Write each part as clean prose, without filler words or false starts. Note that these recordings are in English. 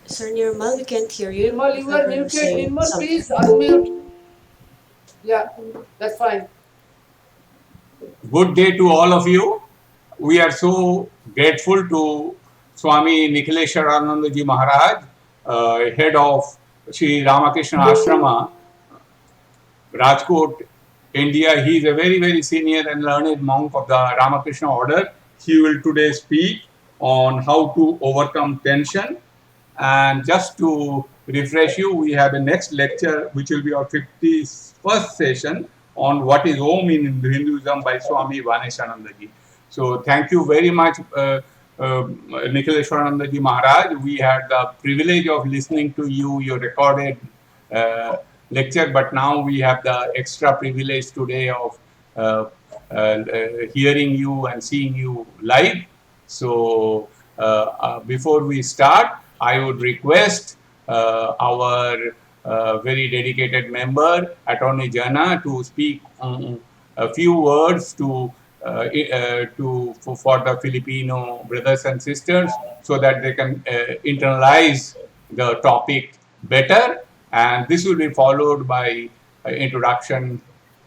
Sir Nirmal, we can't hear you. Nirmal, you are muted. Saying Nirmal, something. please unmute. Yeah, that's fine. Good day to all of you. We are so grateful to Swami Nikhileswaranandaji Maharaj, head of Sri Ramakrishna Ashrama Rajkot, India. He is a very, very senior and learned monk of the Ramakrishna Order. He will today speak on how to overcome tension. And just to refresh you, we have a next lecture, which will be our 51st session on what is Om in Hinduism by Swami Vaneshanandaji. So thank you very much, Nikhileswaranandaji Maharaj. We had the privilege of listening to you, your recorded lecture, but now we have the extra privilege today of hearing you and seeing you live. So before we start, I would request our very dedicated member, Attorney Jana, to speak a few words for the Filipino brothers and sisters so that they can internalize the topic better. And this will be followed by introduction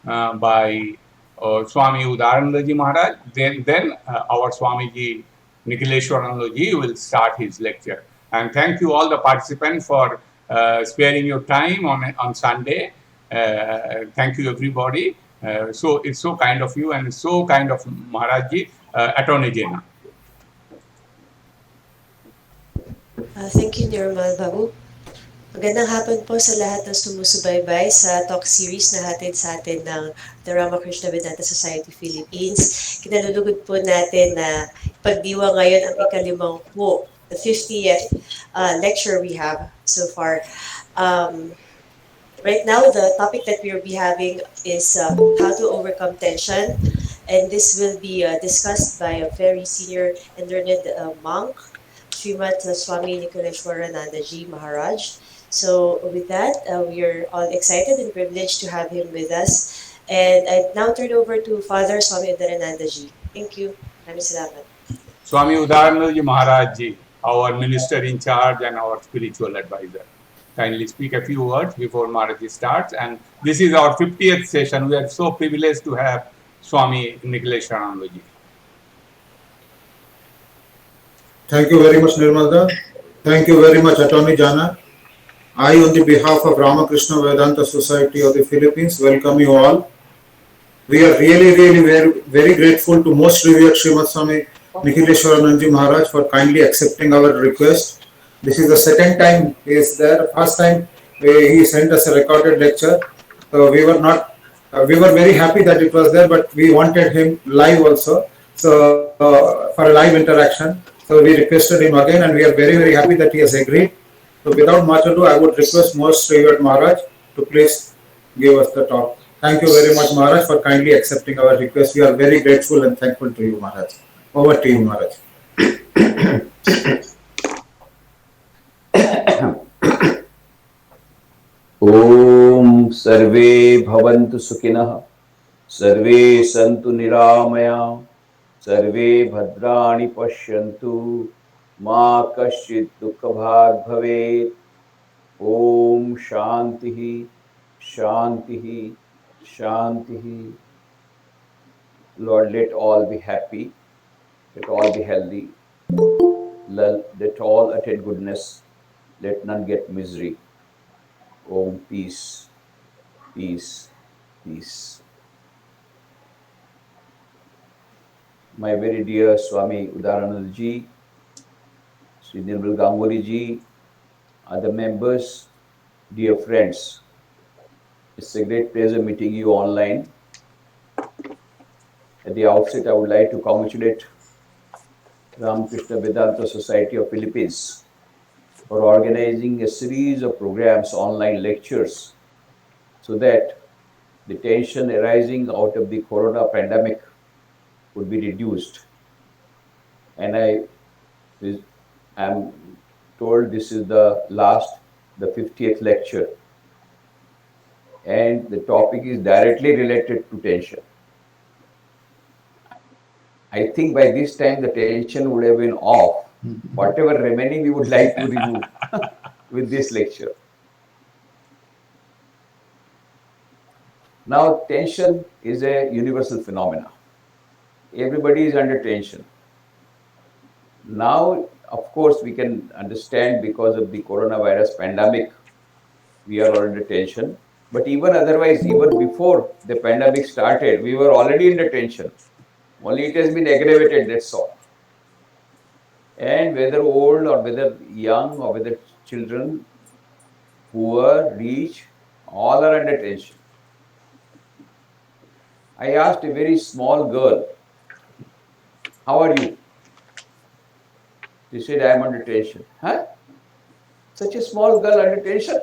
by Swami Udaranandaji Maharaj. Then our Swamiji Nikhileswaranandaji will start his lecture. And thank you all the participants for sparing your time on Sunday. Thank you everybody. So it's so kind of you and so kind of Maharajji, Attorney General. Thank you, Nirmal Babu. Magandang hapon po sa lahat ng sumusubaybay sa talk series na hatid sa atin ng the Ramakrishna Vedanta Society Philippines. Kinalulugod po natin na pagdiwa ngayon ang ikalimang po, the 50th lecture we have so far. Right now, the topic that we will be having is how to overcome tension. And this will be discussed by a very senior and learned monk, Srimat Swami Nikhileswaranandaji Maharaj. So with that, we are all excited and privileged to have him with us. And I now turn over to Father Swami Udaranandaji. Thank you. Maraming salamat. Swami Udaranandaji Maharajji, our minister in charge and our spiritual advisor. Kindly speak a few words before Maharajji starts. And this is our 50th session. We are so privileged to have Swami Nikhileswaranandaji. Thank you very much, Nirmalda. Thank you very much, Attorney Jana. I, on the behalf of Ramakrishna Vedanta Society of the Philippines, welcome you all. We are really very grateful to Most Revered Srimat Swami Nikhileswaranandaji Maharaj for kindly accepting our request. This is the second time he is there. First time he sent us a recorded lecture. We were very happy that it was there, but we wanted him live also. So for a live interaction. So we requested him again, and we are very happy that he has agreed. So without much ado, I would request Most Revered Maharaj to please give us the talk. Thank you very much, Maharaj, for kindly accepting our request. We are very grateful and thankful to you, Maharaj. Over to you, Maharaj. Om Sarve Bhavantu Sukhinah, Sarve Santu Niramaya, Sarve Bhadrani Pashyantu, Ma Kaschit Dukha Bhag Bhavet. Om Shantihi, Shantihi, Shantihi. Lord, let all be happy, let all be healthy, let all attain goodness, let none get misery. Om, peace, peace, peace. My very dear Swami Udaranandaji, Sri Nirmal Ganguly ji, other members, dear friends, it's a great pleasure meeting you online. At the outset, I would like to congratulate Ramakrishna Vedanta Society of Philippines for organizing a series of programs, online lectures, so that the tension arising out of the corona pandemic would be reduced. And I am told this is the 50th lecture. And the topic is directly related to tension. I think by this time the tension would have been off. Whatever remaining we would like to remove with this lecture. Now, tension is a universal phenomena. Everybody is under tension. Now, of course, we can understand because of the coronavirus pandemic, we are all under tension. But even otherwise, even before the pandemic started, we were already under tension. Only it has been aggravated, that's all. And whether old or whether young or whether children, poor, rich, all are under tension. I asked a very small girl, how are you? She said, I am under tension. Huh? Such a small girl under tension?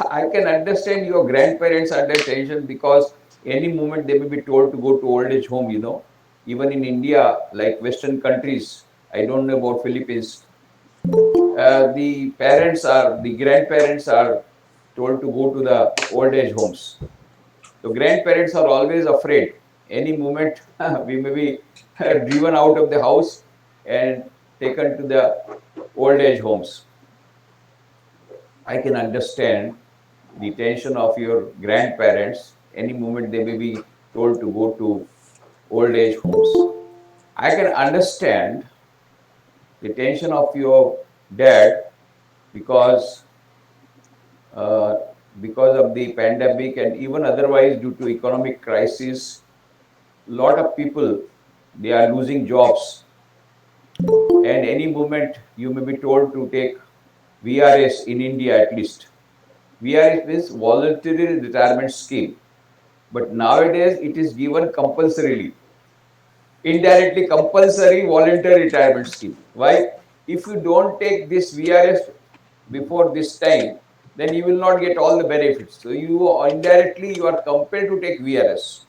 I can understand your grandparents under tension because any moment they may be told to go to old age home, you know. Even in India, like Western countries, I don't know about Philippines, the grandparents are told to go to the old age homes. So grandparents are always afraid. Any moment we may be driven out of the house and taken to the old age homes. I can understand the tension of your grandparents. Any moment they may be told to go to old age homes. I can understand the tension of your dad because uh, because of the pandemic and even otherwise due to economic crisis, lot of people they are losing jobs, and any moment you may be told to take VRS in India at least. VRS means voluntary retirement scheme, but nowadays it is given compulsorily, indirectly compulsory voluntary retirement scheme. Why? If you don't take this VRS before this time, then you will not get all the benefits. So you indirectly you are compelled to take VRS.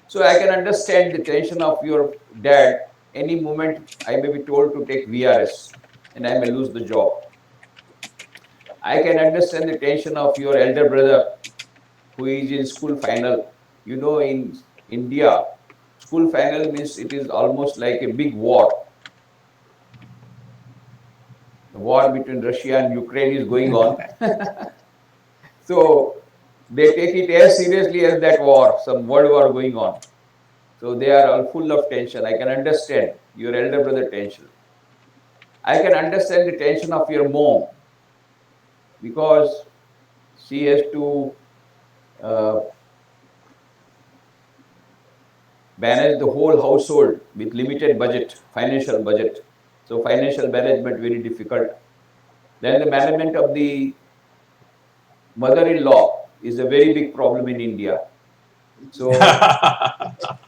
So I can understand the tension of your dad. Any moment I may be told to take VRS and I may lose the job. I can understand the tension of your elder brother who is in school final. You know, in India, school final means it is almost like a big war. The war between Russia and Ukraine is going on. So they take it as seriously as that war, some world war going on. So they are all full of tension. I can understand your elder brother tension. I can understand the tension of your mom because she has to uh, manage the whole household with limited budget, financial budget. So financial management very difficult. Then the management of the mother-in-law is a very big problem in India. So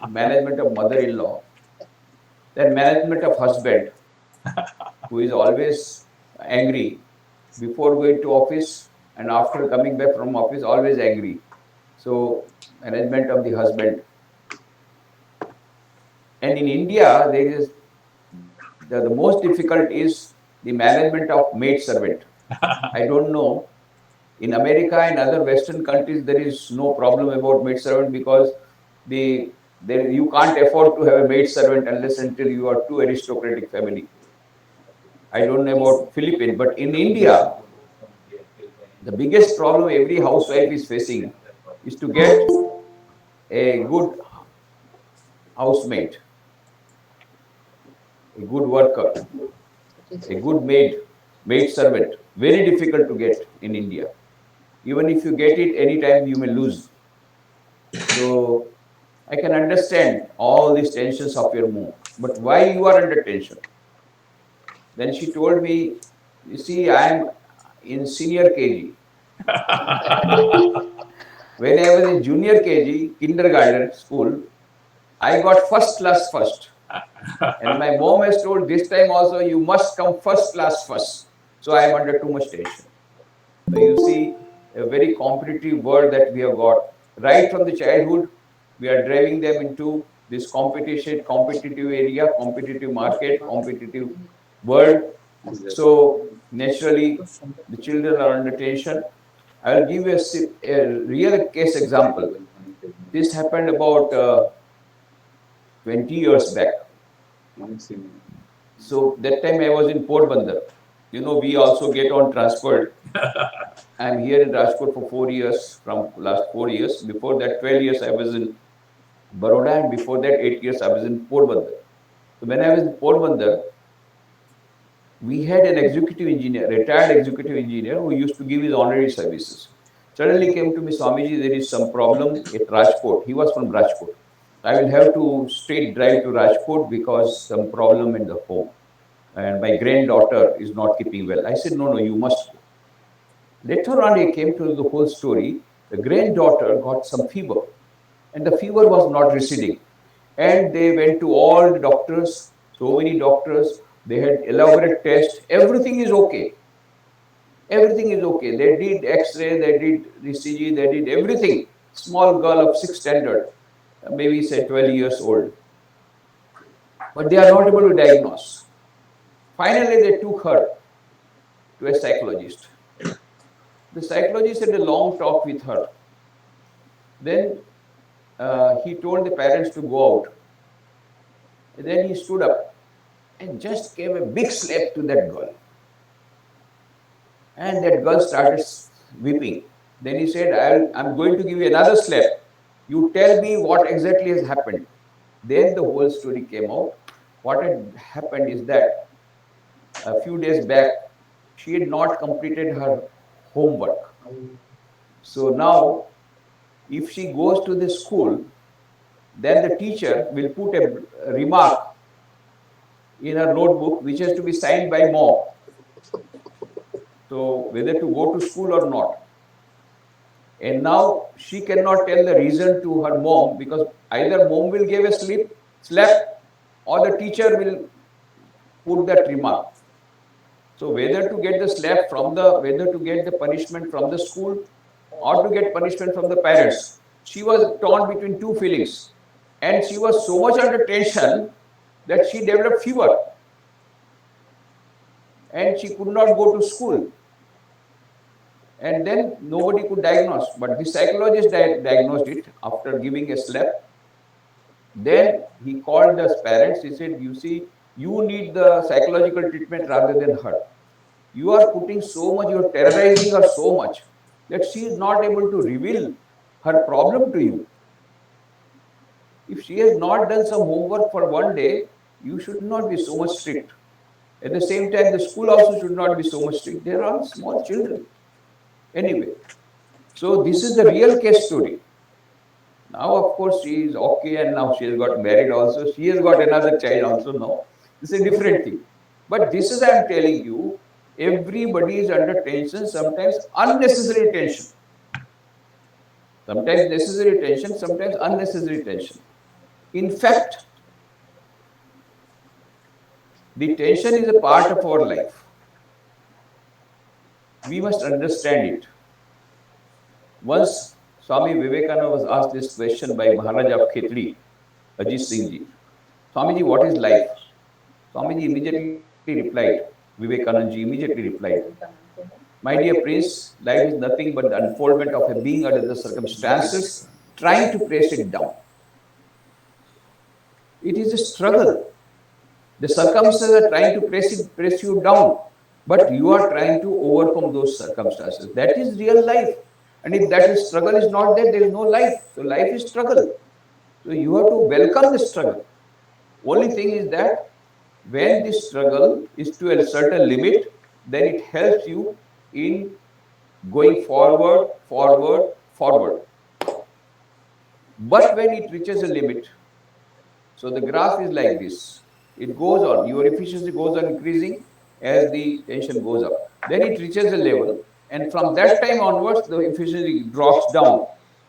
management of mother-in-law, then management of husband who is always angry before going to office and after coming back from office always angry. So management of the husband. And in India, there is the most difficult is the management of maid servant. I don't know. In America and other Western countries, there is no problem about maid servant because you can't afford to have a maid servant unless until you are too aristocratic family. I don't know about Philippines, but in India, the biggest problem every housewife is facing is to get a good housemaid, a good worker, a good maid servant. Very difficult to get in India. Even if you get it, anytime you may lose. So I can understand all these tensions of your move. But why you are under tension? Then she told me, you see, I am in senior KG. When I was in junior KG, kindergarten school, I got first class first. And my mom has told this time also, you must come first class first. So I am under too much tension. So you see, a very competitive world that we have got. Right from the childhood, we are driving them into this competition, competitive area, competitive market, competitive world. So naturally, the children are under tension. I will give you a real case example. This happened about 20 years back. So that time I was in Porbandar. You know, we also get on transport. I'm here in Rajkot for 4 years, from last 4 years. Before that, 12 years I was in Baroda, and before that, 8 years I was in Porbandar. So when I was in Porbandar, we had an executive engineer, retired executive engineer, who used to give his honorary services. Suddenly came to me, Swamiji, there is some problem at Rajkot. He was from Rajkot. I will have to straight drive to Rajkot because some problem in the home. And my granddaughter is not keeping well. I said, no, no, you must go. Later on, I came to the whole story. The granddaughter got some fever, and the fever was not receding. And they went to all the doctors, so many doctors. They had elaborate tests. Everything is okay. Everything is okay. They did X-ray, they did ECG, they did everything. Small girl of 6th standard, maybe say 12 years old. But they are not able to diagnose. Finally, they took her to a psychologist. The psychologist had a long talk with her. Then he told the parents to go out. And then he stood up and just gave a big slap to that girl. And that girl started weeping. Then he said, I'm going to give you another slap. You tell me what exactly has happened. Then the whole story came out. What had happened is that a few days back, she had not completed her homework. So now, if she goes to the school, then the teacher will put a remark in her notebook which has to be signed by mom. So whether to go to school or not. And now she cannot tell the reason to her mom, because either mom will give a slap, or the teacher will put that remark. So whether to get the slap from whether to get the punishment from the school or to get punishment from the parents, she was torn between two feelings. And she was so much under tension that she developed fever. And she could not go to school. And then nobody could diagnose. But the psychologist diagnosed it after giving a slap. Then he called the parents. He said, you see, you need the psychological treatment rather than her. You are putting so much, you are terrorizing her so much that she is not able to reveal her problem to you. If she has not done some homework for one day, you should not be so much strict. At the same time, the school also should not be so much strict. They are all small children. Anyway, so this is the real case story. Now, of course, she is okay, and now she has got married also. She has got another child also now. This is a different thing. But this is, I am telling you, everybody is under tension, sometimes unnecessary tension. Sometimes necessary tension, sometimes unnecessary tension. In fact, the tension is a part of our life. We must understand it. Once Swami Vivekananda was asked this question by Maharaj of Khetri, Ajit Singh Ji. Swamiji, what is life? Swamiji immediately replied, Vivekananda Ji immediately replied, my dear prince, life is nothing but the unfoldment of a being under the circumstances trying to press it down. It is a struggle. The circumstances are trying to press you down, but you are trying to overcome those circumstances. That is real life. And if that struggle is not there, there is no life. So life is struggle. So you have to welcome the struggle. Only thing is that when this struggle is to a certain limit, then it helps you in going forward, forward, forward. But when it reaches a limit, so the graph is like this. It goes on, your efficiency goes on increasing as the tension goes up. Then it reaches a level, and from that time onwards, the efficiency drops down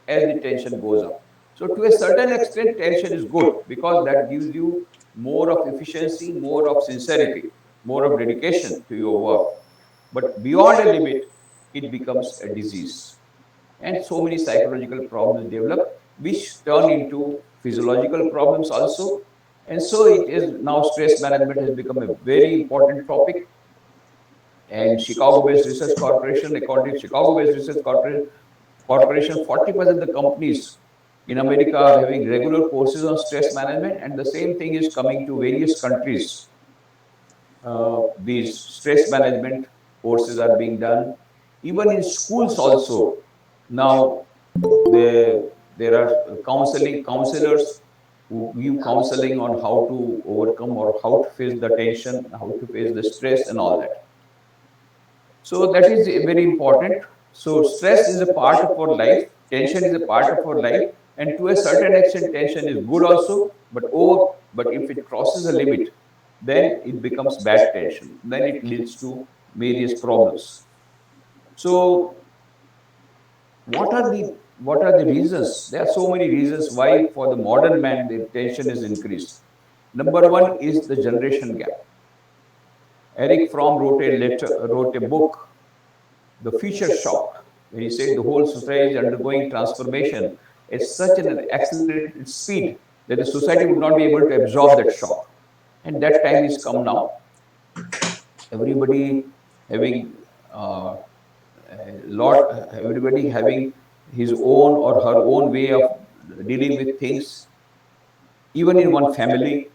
as the tension goes up. So to a certain extent, tension is good because that gives you more of efficiency, more of sincerity, more of dedication to your work. But beyond a limit, it becomes a disease. And so many psychological problems develop, which turn into physiological problems also. And so it is now stress management has become a very important topic. And Chicago-based research corporation, according to Chicago-based research corporation, 40% of the companies In America, having regular courses on stress management, and the same thing is coming to various countries. These stress management courses are being done. Even in schools also, now there, there are counselors who give counseling on how to overcome or how to face the tension, how to face the stress and all that. So that is very important. So stress is a part of our life, tension is a part of our life, and to a certain extent tension is good also, but if it crosses a limit, then it becomes bad tension, then it leads to various problems. So what are the reasons? There are so many reasons why for the modern man the tension is increased. Number one is the generation gap. Eric Fromm wrote a book, The Future Shock, where he said the whole society is undergoing transformation at such an accelerated speed that the society would not be able to absorb that shock. And that time is come now. Everybody having everybody having his own or her own way of dealing with things. Even in one family,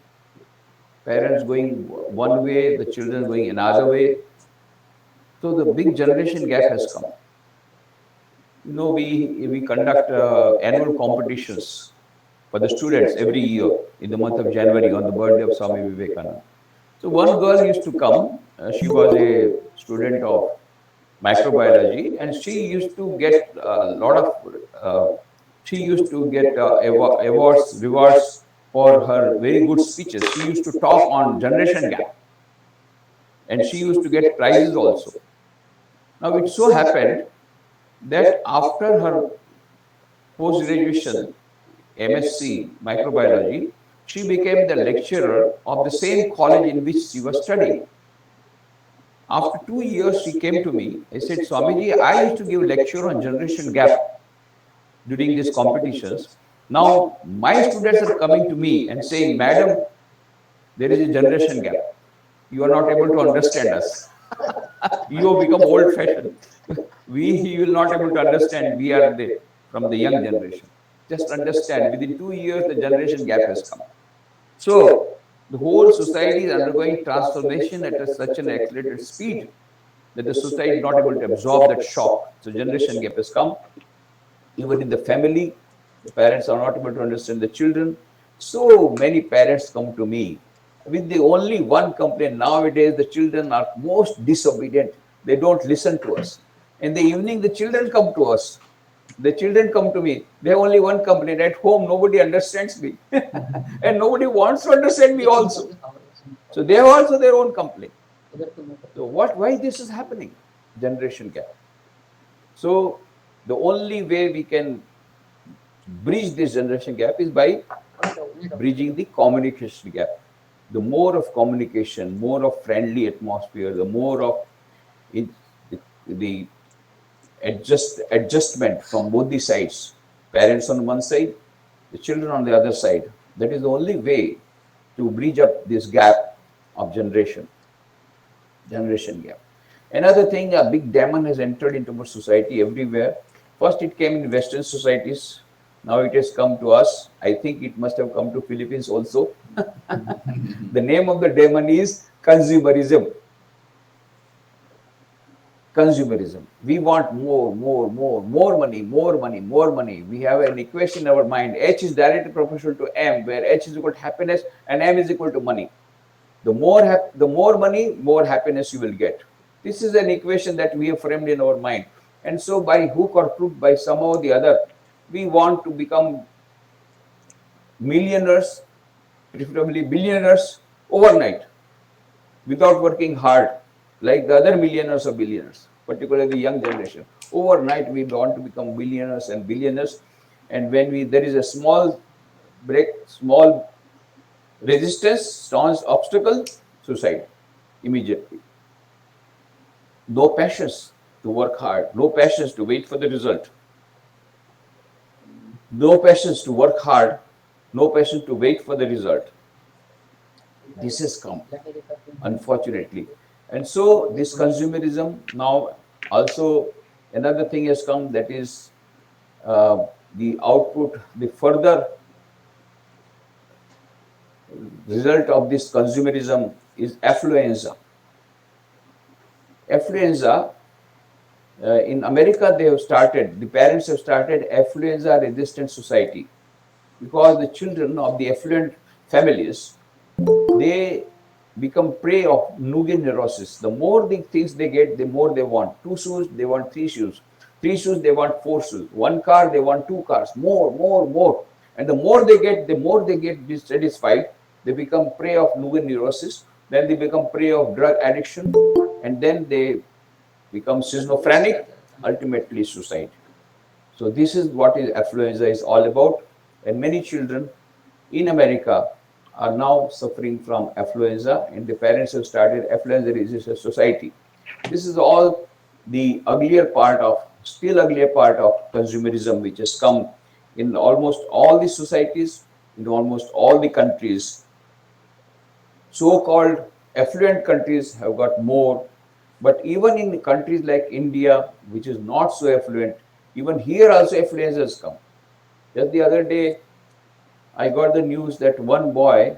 parents going one way, the children going another way. So the big generation gap has come. You know, we conduct annual competitions for the students every year in the month of January on the birthday of Swami Vivekananda. So one girl used to come. She was a student of microbiology, and she used to get a lot of she used to get awards, rewards for her very good speeches. She used to talk on generation gap, and she used to get prizes also. Now it so happened that after her post graduation MSc microbiology, she became the lecturer of the same college in which she was studying. After 2 years, she came to me. I said, Swamiji, I used to give lecture on generation gap during these competitions. Now, my students are coming to me and saying, Madam, there is a generation gap. You are not able to understand us. You have become old-fashioned. You will not able to understand. We are from the young generation. Just understand, within 2 years, the generation gap has come. So, the whole society is undergoing transformation at such an accelerated speed that the society is not able to absorb that shock. So generation gap has come. Even in the family, the parents are not able to understand the children. So many parents come to me with the only one complaint. Nowadays, the children are most disobedient. They don't listen to us. In the evening, the children come to us. The children come to me. They have only one complaint. At home, nobody understands me. And nobody wants to understand me also. So they have also their own complaint. So why this is happening? Generation gap. So the only way we can bridge this generation gap is by bridging the communication gap. The more of communication, more of friendly atmosphere, the more of the adjustment from both the sides, parents on one side, the children on the other side. That is the only way to bridge up this gap of generation gap. Another thing, a big demon has entered into our society everywhere. First it came in Western societies. Now it has come to us. I think it must have come to Philippines also. The name of the demon is consumerism. Consumerism. We want more money. We have an equation in our mind. H is directly proportional to M, where H is equal to happiness and M is equal to money. The more money, more happiness you will get. This is an equation that we have framed in our mind. And so by hook or crook, by somehow or the other, we want to become millionaires, preferably billionaires, overnight, without working hard, like the other millionaires or billionaires, particularly the young generation. Overnight, we want to become millionaires and billionaires. And when there is a small break, small resistance, staunch obstacle, suicide immediately. No patience to work hard, no patience to wait for the result, no patience to work hard, no patience to wait for the result. This has come, unfortunately. And so this consumerism now also, another thing has come, that is the output, the further result of this consumerism is affluenza. Affluenza, in America, the parents have started affluenza resistant society, because the children of the affluent families, they become prey of nougat neurosis. The more the things they get, the more they want. 2 shoes, they want 3 shoes. 3 shoes, they want 4 shoes. 1 car, they want 2 cars. More, more, more. And the more they get dissatisfied, they become prey of nougat neurosis. Then they become prey of drug addiction. And then they become schizophrenic, ultimately suicide. So this is what affluenza is all about. And many children in America are now suffering from affluenza, and the parents have started affluenza resistant society. This is all the still uglier part of consumerism, which has come in almost all the societies, in almost all the countries. So-called affluent countries have got more, but even in countries like India, which is not so affluent, even here also affluenza has come. Just the other day, I got the news that one boy,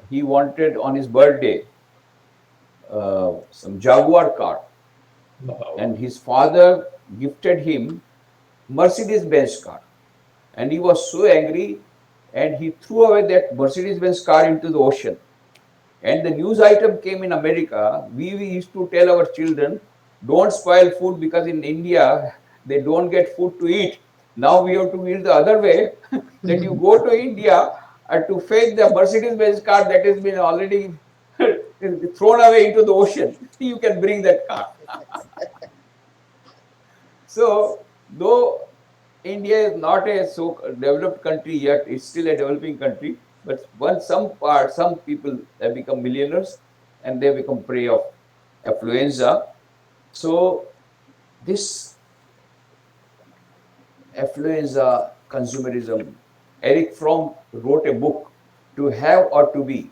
he wanted on his birthday some Jaguar car, and his father gifted him Mercedes-Benz car, and he was so angry, and he threw away that Mercedes-Benz car into the ocean. And the news item came in America. We used to tell our children, don't spoil food, because in India they don't get food to eat. Now we have to do it the other way, that you go to India and to fetch the Mercedes-Benz car that has been already thrown away into the ocean, you can bring that car. So, though India is not a so developed country yet, it's still a developing country. But once some people have become millionaires, and they become prey of affluenza. So this affluenza consumerism, Eric Fromm wrote a book, To Have or To Be,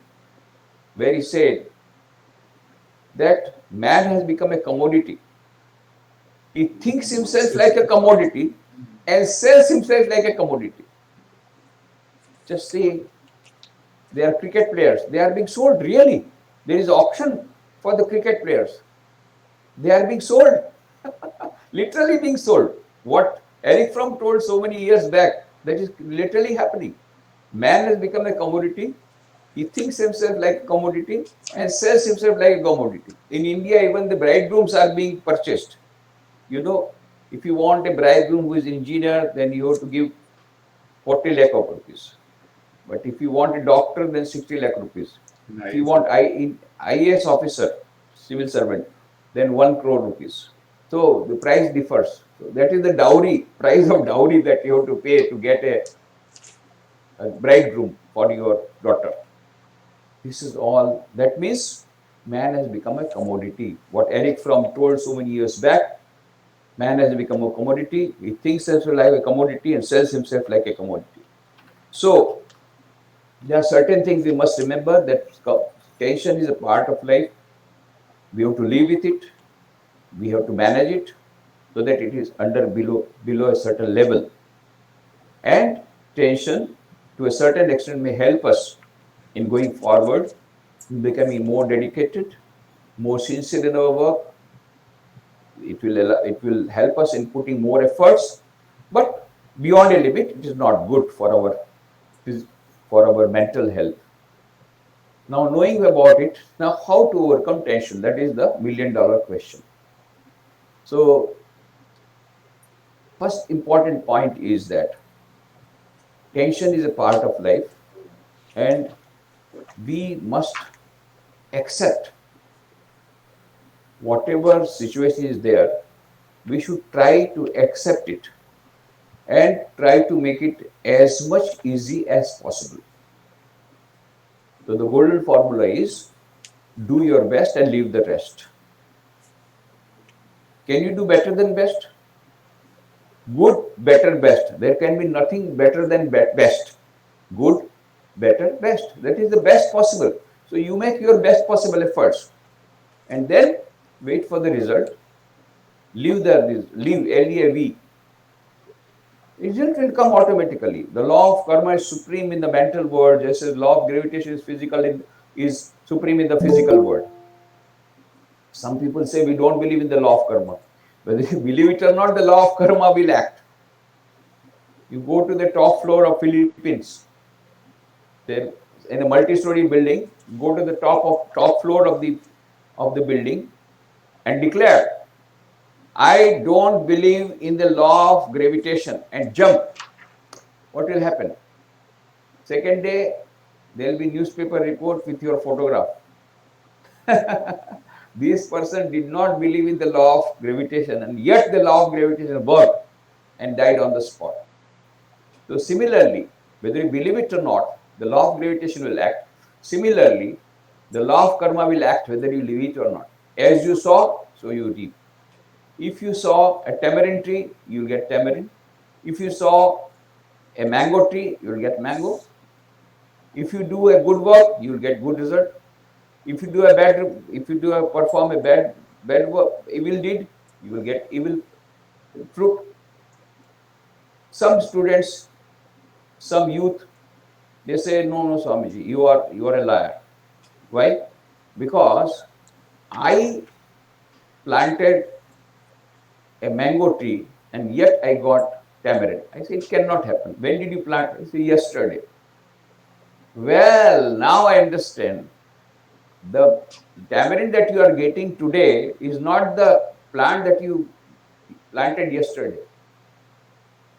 where he said that man has become a commodity. He thinks himself like a commodity and sells himself like a commodity. Just see, they are cricket players. They are being sold, really. There is auction for the cricket players. They are being sold, literally being sold. What Eric Fromm told so many years back, that is literally happening. Man has become a commodity. He thinks himself like a commodity and sells himself like a commodity. In India, even the bridegrooms are being purchased. You know, if you want a bridegroom who is an engineer, then you have to give 40 lakh of rupees. But if you want a doctor, then 60 lakh rupees. Nice. If you want IAS officer, civil servant, then 1 crore rupees. So the price differs. So that is the dowry, price of dowry that you have to pay to get a bridegroom for your daughter. This is all. That means man has become a commodity. What Eric Fromm told so many years back, man has become a commodity. He thinks himself like a commodity and sells himself like a commodity. So there are certain things we must remember, that tension is a part of life. We have to live with it. We have to manage it so that it is below a certain level. And tension, to a certain extent, may help us in going forward, in becoming more dedicated, more sincere in our work. It will help us in putting more efforts, but beyond a limit, it is not good for our mental health. Now, knowing about it, now how to overcome tension? That is the million-dollar question. So, first important point is that tension is a part of life, and we must accept whatever situation is there. We should try to accept it and try to make it as much easy as possible. So the golden formula is, do your best and leave the rest. Can you do better than best? Good, better, best. There can be nothing better than best. Good, better, best. That is the best possible. So you make your best possible efforts, and then wait for the result. Leave LEAV. Result will come automatically. The law of karma is supreme in the mental world, just as law of gravitation is supreme in the physical world. Some people say we don't believe in the law of karma. Whether you believe it or not, the law of karma will act. You go to the top floor of Philippines, there in a multi-story building, go to the top floor of the building and declare, I don't believe in the law of gravitation, and jump. What will happen? Second day, there will be newspaper report with your photograph. This person did not believe in the law of gravitation, and yet the law of gravitation worked and died on the spot. So similarly, whether you believe it or not, the law of gravitation will act. Similarly, the law of karma will act whether you believe it or not. As you sow, so you reap. If you saw a tamarind tree, you'll get tamarind. If you saw a mango tree, you'll get mango. If you do a good work, you'll get good result. If you perform a bad work, evil deed, you will get evil fruit. Some students, some youth, they say, no, Swamiji, you are a liar. Why? Because I planted a mango tree and yet I got tamarind. I say, it cannot happen. When did you plant? I say, yesterday. Well, now I understand. The tamarind that you are getting today is not the plant that you planted yesterday.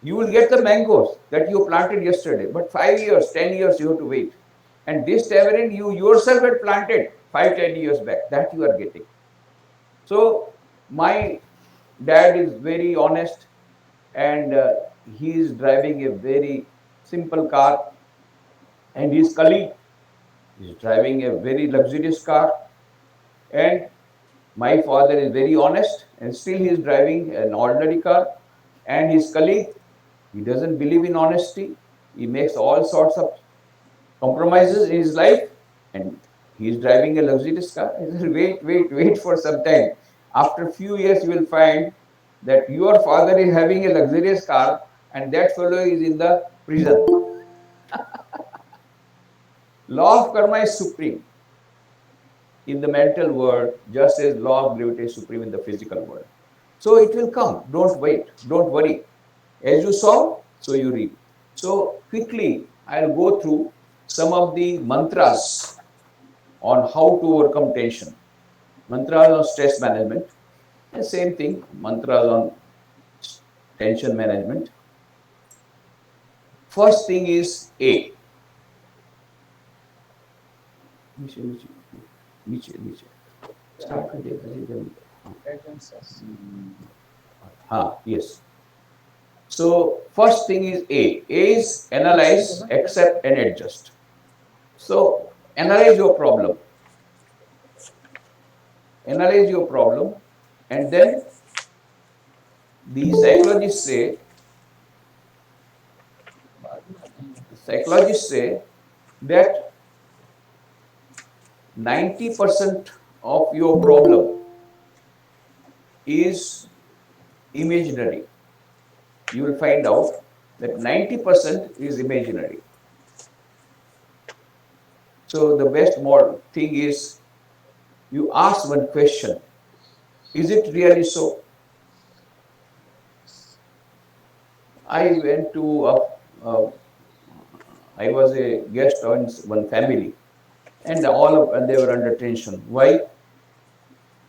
You will get the mangoes that you planted yesterday, but 5 years, 10 years you have to wait. And this tamarind you yourself had planted 5, 10 years back, that you are getting. So my dad is very honest, and he is driving a very simple car, and his colleague is driving a very luxurious car, and my father is very honest and still he is driving an ordinary car, and his colleague, he doesn't believe in honesty. He makes all sorts of compromises in his life, and he is driving a luxurious car. He says, wait for some time. After a few years, you will find that your father is having a luxurious car and that fellow is in the prison. Law of karma is supreme in the mental world, just as law of gravity is supreme in the physical world. So it will come. Don't wait. Don't worry. As you sow, so you reap. So quickly, I'll go through some of the mantras on how to overcome tension. Mantras on stress management. The same thing, mantras on tension management. First thing is A. Yes. So first thing is A. A is analyze, accept and adjust. So analyze your problem. Analyze your problem, and then the psychologists say that 90% of your problem is imaginary. You will find out that 90% is imaginary. So the best more thing is you ask one question, is it really so? I went to I was a guest on one family, and they were under tension. Why?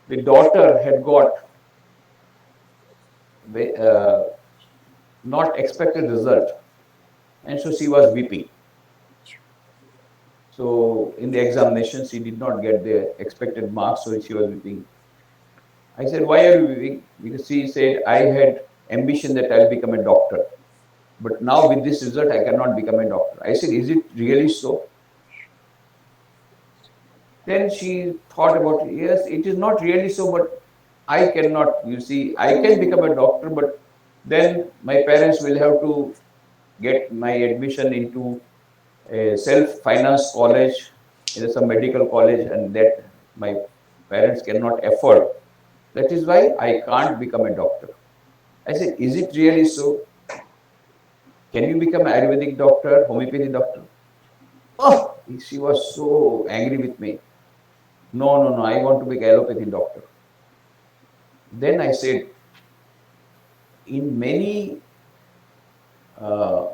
The daughter had got not expected result, and so she was weeping. So in the examination, she did not get the expected marks, so she was weeping. I said, why are you weeping? Because she said, I had ambition that I'll become a doctor, but now with this result, I cannot become a doctor. I said, is it really so? Then she thought about it. Yes, it is not really so, but I cannot, you see, I can become a doctor, but then my parents will have to get my admission into a self-finance college, some medical college, and that my parents cannot afford. That is why I can't become a doctor. I said, is it really so? can you become an Ayurvedic doctor, homeopathy doctor? Oh, she was so angry with me. No, no, no, I want to be an allopathy doctor. Then I said, in many uh,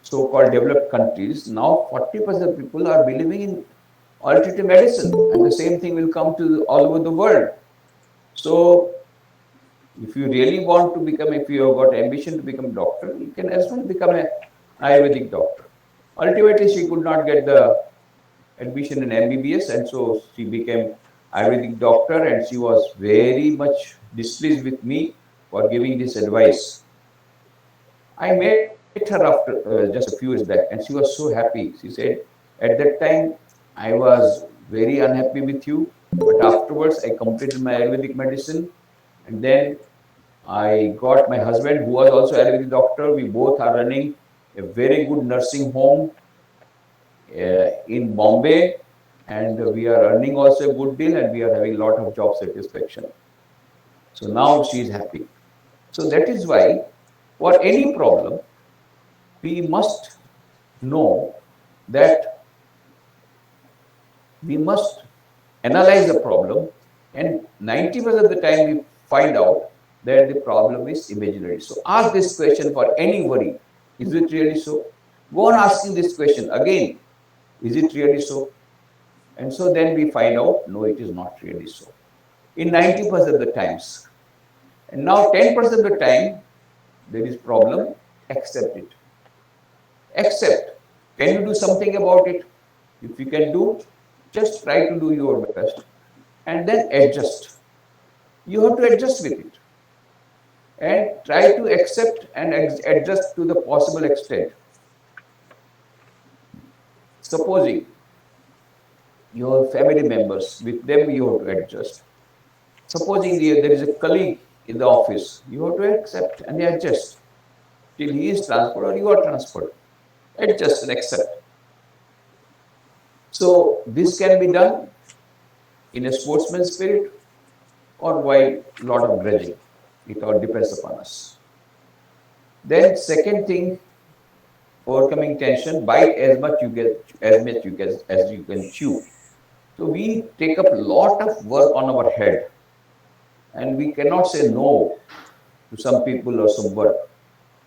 so-called developed countries, now 40% of people are believing in alternative medicine, and the same thing will come to all over the world. So, if you really want to become, if you have got ambition to become a doctor, you can as well become an Ayurvedic doctor. Ultimately, she could not get the admission in MBBS, and so she became Ayurvedic doctor, and she was very much displeased with me for giving this advice. I met her after just a few years back, and she was so happy. She said, "At that time, I was very unhappy with you, but afterwards, I completed my Ayurvedic medicine, and then I got my husband, who was also Ayurvedic doctor. We both are running a very good nursing home in Bombay, and we are earning also a good deal, and we are having a lot of job satisfaction. So now she is happy. So that is why, for any problem, we must know that we must analyze the problem, and 90% of the time we find out that the problem is imaginary. So ask this question for any worry. Is it really so? Go on asking this question again. Is it really so? And so then we find out, no, it is not really so. In 90% of the times. And now 10% of the time, there is problem, accept it. Accept. Can you do something about it? If you can do, just try to do your best and then adjust. You have to adjust with it and try to accept and adjust to the possible extent. Supposing your family members, with them you have to adjust. Supposing there is a colleague in the office, you have to accept and adjust till he is transferred or you are transferred. Adjust and accept. So this can be done in a sportsman spirit or by lot of grudging. It all depends upon us. Then second thing, overcoming tension, bite as much you get as you can chew. So we take up a lot of work on our head, and we cannot say no to some people or some work.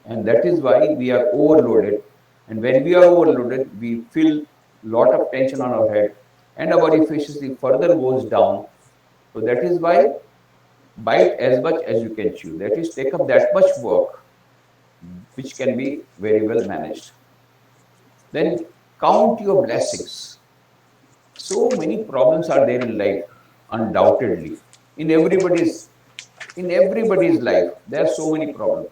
And that is why we are overloaded. And when we are overloaded, we feel a lot of tension on our head, and our efficiency further goes down. So that is why bite as much as you can chew. That is, take up that much work, which can be very well managed. Then count your blessings. So many problems are there in life, undoubtedly. In everybody's life, there are so many problems.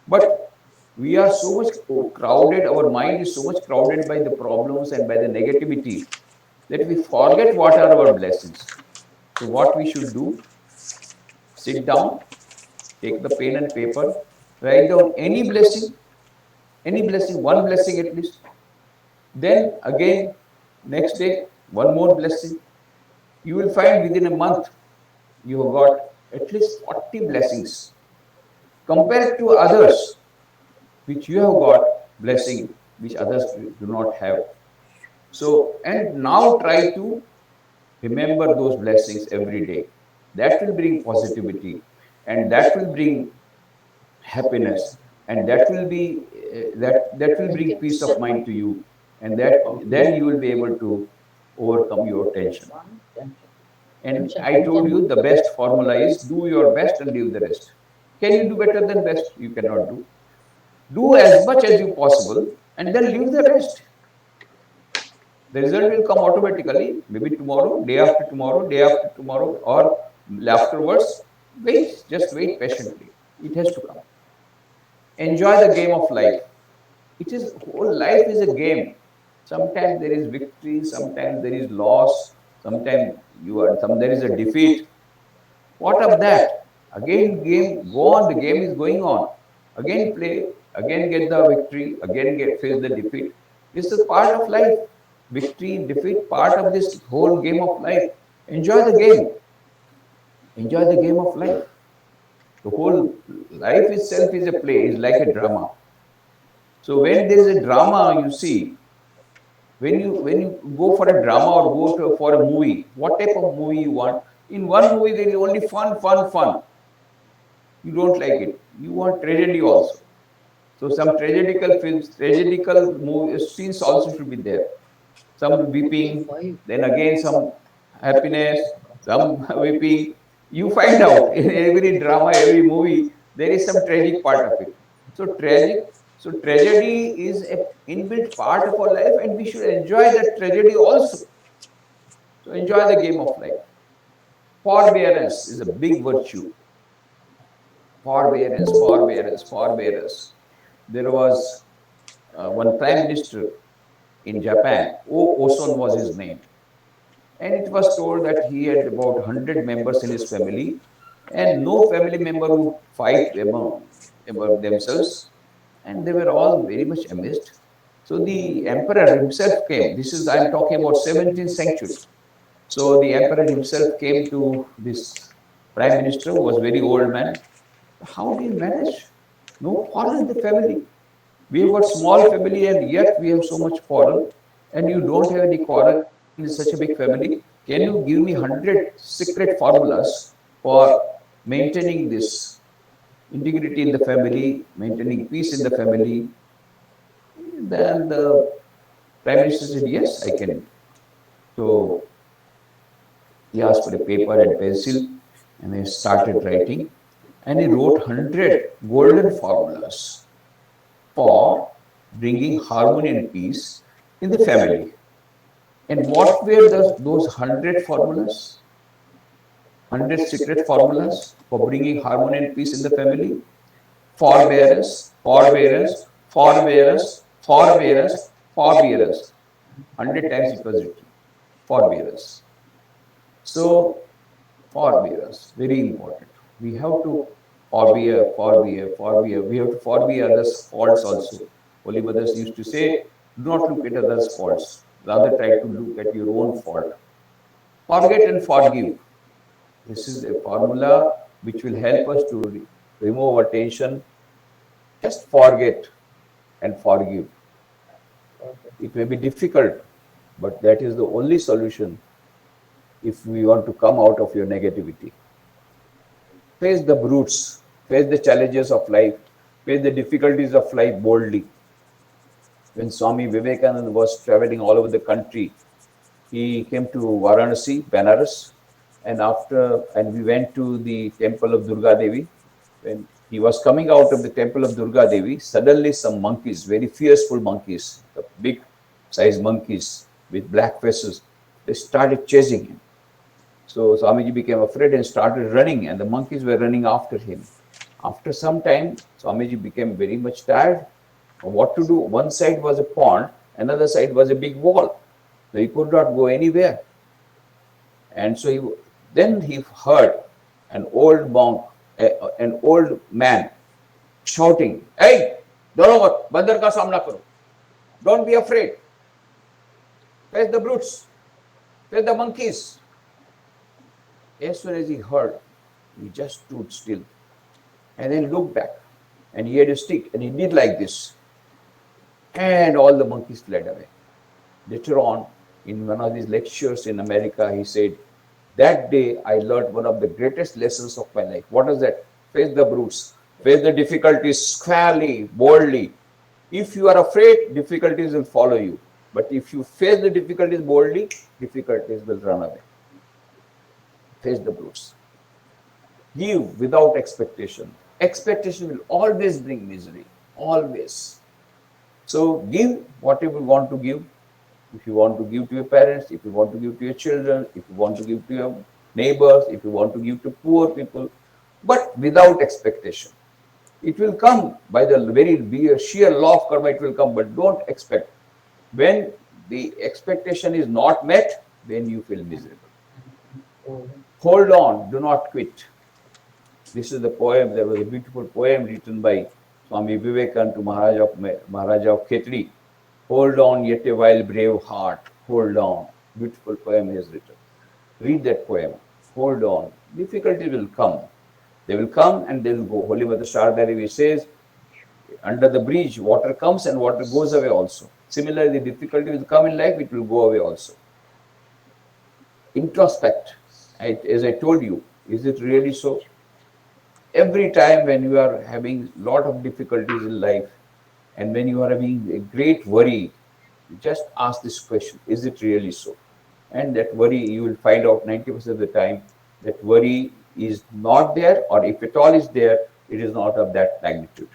But we are so much crowded, our mind is so much crowded by the problems and by the negativity that we forget what are our blessings. So what we should do, sit down, take the pen and paper, write down any blessing, one blessing at least. Then again, next day, one more blessing. You will find within a month, you have got at least 40 blessings. Compare it to others, which you have got blessing, which others do not have. So, and now try to remember those blessings every day. That will bring positivity, and that will bring happiness, and that will be that will bring peace of mind to you, and that then you will be able to overcome your tension. And I told you the best formula is do your best and leave the rest. Can you do better than best? You cannot do. Do as much as you possible and then leave the rest. The result will come automatically, maybe tomorrow, day after tomorrow, or afterwards. Wait, just wait patiently. It has to come. Enjoy the game of life. It is, whole life is a game. Sometimes there is victory, sometimes there is loss, sometimes there is a defeat. What of that? Again, game go on. The game is going on. Again, play. Again, get the victory. Again, face the defeat. This is part of life. Victory, defeat, part of this whole game of life. Enjoy the game. Enjoy the game of life. The whole life itself is a play. Is like a drama. So when there is a drama, you see, when you go for a drama or go to for a movie, what type of movie you want? In one movie there is only fun, fun, fun. You don't like it. You want tragedy also. So some tragedical films, tragedical movie scenes also should be there. Some weeping, then again some happiness, some weeping. You find out in every drama, every movie, there is some tragic part of it. So tragic, so tragedy is a inbuilt part of our life, and we should enjoy that tragedy also. So enjoy the game of life. Forbearance is a big virtue. Forbearance, forbearance, forbearance. There was one prime minister in Japan. Oson was his name. And it was told that he had about 100 members in his family, and no family member would fight among themselves, and they were all very much amazed. So the emperor himself came. This is, I'm talking about 17th century. So the emperor himself came to this prime minister, who was very old man. How do you manage? No quarrel in the family. We have got small family and yet we have so much quarrel, and you don't have any quarrel in such a big family. Can you give me 100 secret formulas for maintaining this integrity in the family, maintaining peace in the family? Then the prime minister said, yes, I can. So he asked for a paper and pencil, and he started writing, and he wrote 100 golden formulas for bringing harmony and peace in the family. And what were those 100 formulas? 100 secret formulas for bringing harmony and peace in the family? Forbearance, forbearance, forbearance, forbearance, forbearance. 100 times it was written. Forbearance. So, forbearance, very important. We have to forbear, forbear, forbear. We have to forbear others' faults also. Holy mothers used to say, do not look at others' faults. Rather try to look at your own fault. Forget and forgive. This is a formula which will help us to remove our tension. Just forget and forgive. It may be difficult, but that is the only solution if we want to come out of your negativity. Face the brutes, face the challenges of life, face the difficulties of life boldly. When Swami Vivekananda was traveling all over the country, he came to Varanasi, Benares, and we went to the temple of Durga Devi. When he was coming out of the temple of Durga Devi, suddenly some monkeys, very fearful monkeys, the big size monkeys with black faces, they started chasing him. So Swamiji became afraid and started running, and the monkeys were running after him. After some time, Swamiji became very much tired. What to do? One side was a pond, another side was a big wall. So he could not go anywhere. And so then he heard an old monk, an old man shouting, "Hey, dono bandar ka samna karo. Don't be afraid. Face the brutes. Face the monkeys." As soon as he heard, he just stood still and then looked back, and he had a stick and he did like this, and all the monkeys fled away. Later on, in one of his lectures in America, he said, that day I learned one of the greatest lessons of my life. What is that? Face the brutes, face the difficulties squarely, boldly. If you are afraid, difficulties will follow you. But if you face the difficulties boldly, difficulties will run away. Face the brutes. Give without expectation. Expectation will always bring misery. Always. So give what you want to give. If you want to give to your parents, if you want to give to your children, if you want to give to your neighbors, if you want to give to poor people, but without expectation. It will come by the very sheer law of karma, it will come, but don't expect. When the expectation is not met, then you feel miserable. Hold on, do not quit. This is the poem. There was a beautiful poem written by Swami Vivekananda to Maharaja of Khetri. Hold on yet a while, brave heart, hold on. Beautiful poem he has written. Read that poem. Hold on. Difficulty will come. They will come and they will go. Holy Mother Sharda Devi says, Under the bridge, water comes and water goes away also. Similarly, the difficulty will come in life, it will go away also. Introspect. As I told you, is it really so? Every time when you are having a lot of difficulties in life and when you are having a great worry, you just ask this question, is it really so? And that worry, you will find out 90% of the time that worry is not there, or if at all is there, it is not of that magnitude.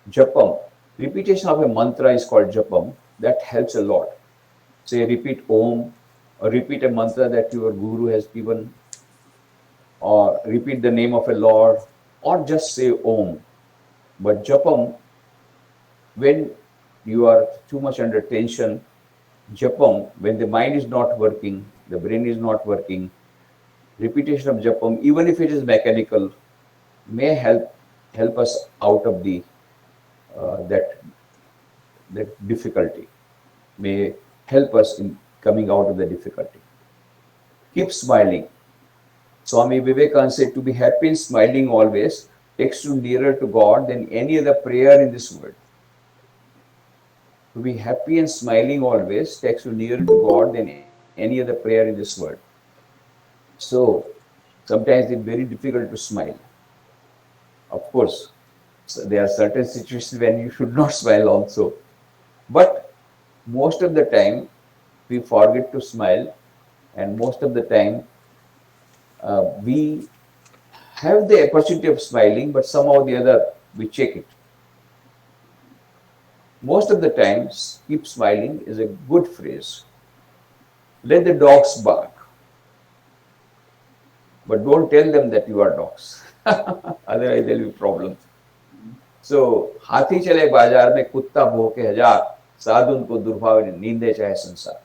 Japam, repetition of a mantra is called japam. That helps a lot. Say, repeat Om, or repeat a mantra that your guru has given, or repeat the name of a Lord, or just say Om. But japam, when you are too much under tension, japam, when the mind is not working, the brain is not working, repetition of japam, even if it is mechanical, may help us out of the that difficulty, may help us in coming out of the difficulty. Keep smiling. Swami Vivekananda said, to be happy and smiling always takes you nearer to God than any other prayer in this world. To be happy and smiling always takes you nearer to God than any other prayer in this world. So, sometimes it's very difficult to smile. Of course, there are certain situations when you should not smile also. But most of the time, we forget to smile, and most of the time, we have the opportunity of smiling, but somehow or the other, we check it. Most of the times, keep smiling is a good phrase. Let the dogs bark, but don't tell them that you are dogs. Otherwise, there will be problems. So, हाथी चले बाजार में कुत्ता भौंके हजार, साधुन को दुर्भाव नींदे चाहे संसार.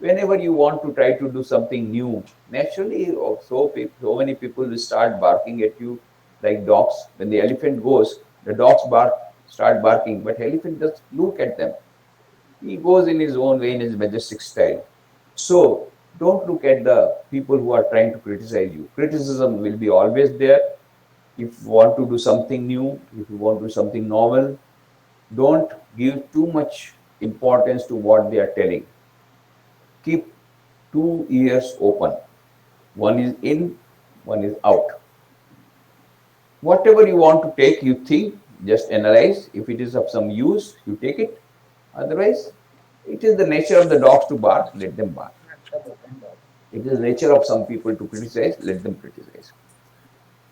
Whenever you want to try to do something new, naturally, so many people will start barking at you like dogs. When the elephant goes, the dogs start barking, but elephant just look at them. He goes in his own way, in his majestic style. So don't look at the people who are trying to criticize you. Criticism will be always there. If you want to do something new, if you want to do something novel, don't give too much importance to what they are telling. Keep 2 ears open. One is in, one is out. Whatever you want to take, you think, just analyze. If it is of some use, you take it. Otherwise, it is the nature of the dogs to bark, let them bark. It is the nature of some people to criticize, let them criticize.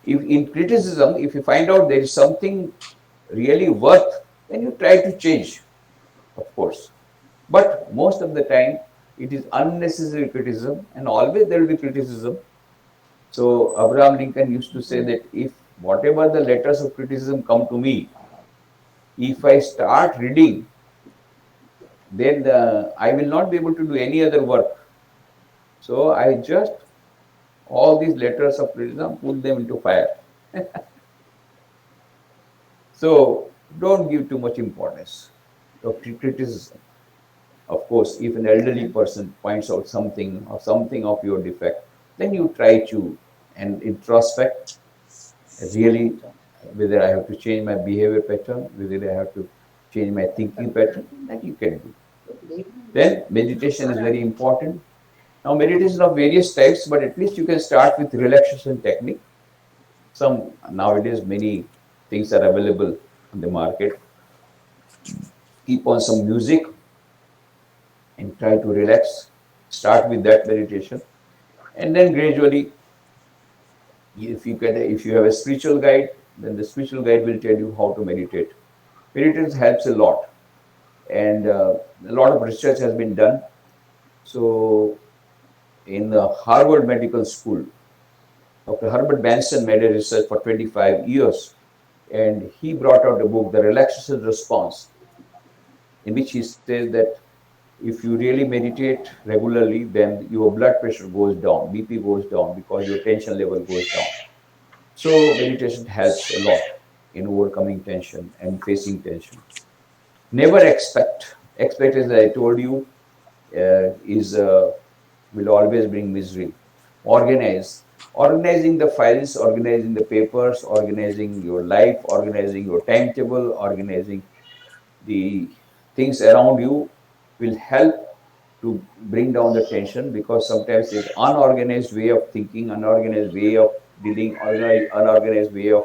If in criticism, if you find out there is something really worth, then you try to change, of course. But most of the time, it is unnecessary criticism, and always there will be criticism. So Abraham Lincoln used to say that if whatever the letters of criticism come to me, if I start reading, then I will not be able to do any other work. So I just, all these letters of criticism, put them into fire. So don't give too much importance to criticism. Of course, if an elderly person points out something or something of your defect, then you try to and introspect really whether I have to change my behavior pattern, whether I have to change my thinking pattern, that you can do. Then meditation is very important. Now meditation of various types, but at least you can start with relaxation technique. Some nowadays many things are available on the market. Keep on some music and try to relax. Start with that meditation, and then gradually, if you have a spiritual guide, then the spiritual guide will tell you how to meditate. Meditation helps a lot, and a lot of research has been done. So, in the Harvard Medical School, Dr. Herbert Benson made a research for 25 years, and he brought out a book, The Relaxation Response, in which he says that if you really meditate regularly, then your blood pressure goes down, BP goes down because your tension level goes down. So meditation helps a lot in overcoming tension and facing tension. Never expect. Expect, as I told you, will always bring misery. organizing the files, organizing the papers, organizing your life, organizing your timetable, organizing the things around you will help to bring down the tension, because sometimes it's unorganized way of thinking, unorganized way of dealing, unorganized way of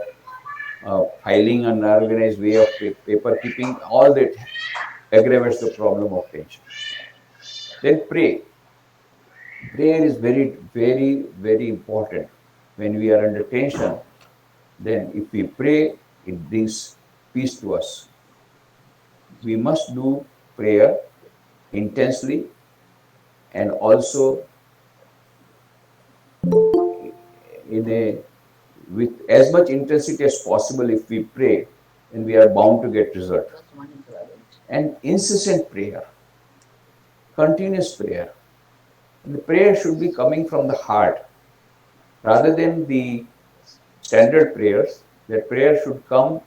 filing, unorganized way of paper keeping, all that aggravates the problem of tension. Then pray. Prayer is very, very, very important. When we are under tension, then if we pray, it brings peace to us. We must do prayer intensely, and also in a with as much intensity as possible. If we pray, then we are bound to get result. And incessant prayer, continuous prayer. And the prayer should be coming from the heart rather than the standard prayers. That prayer should come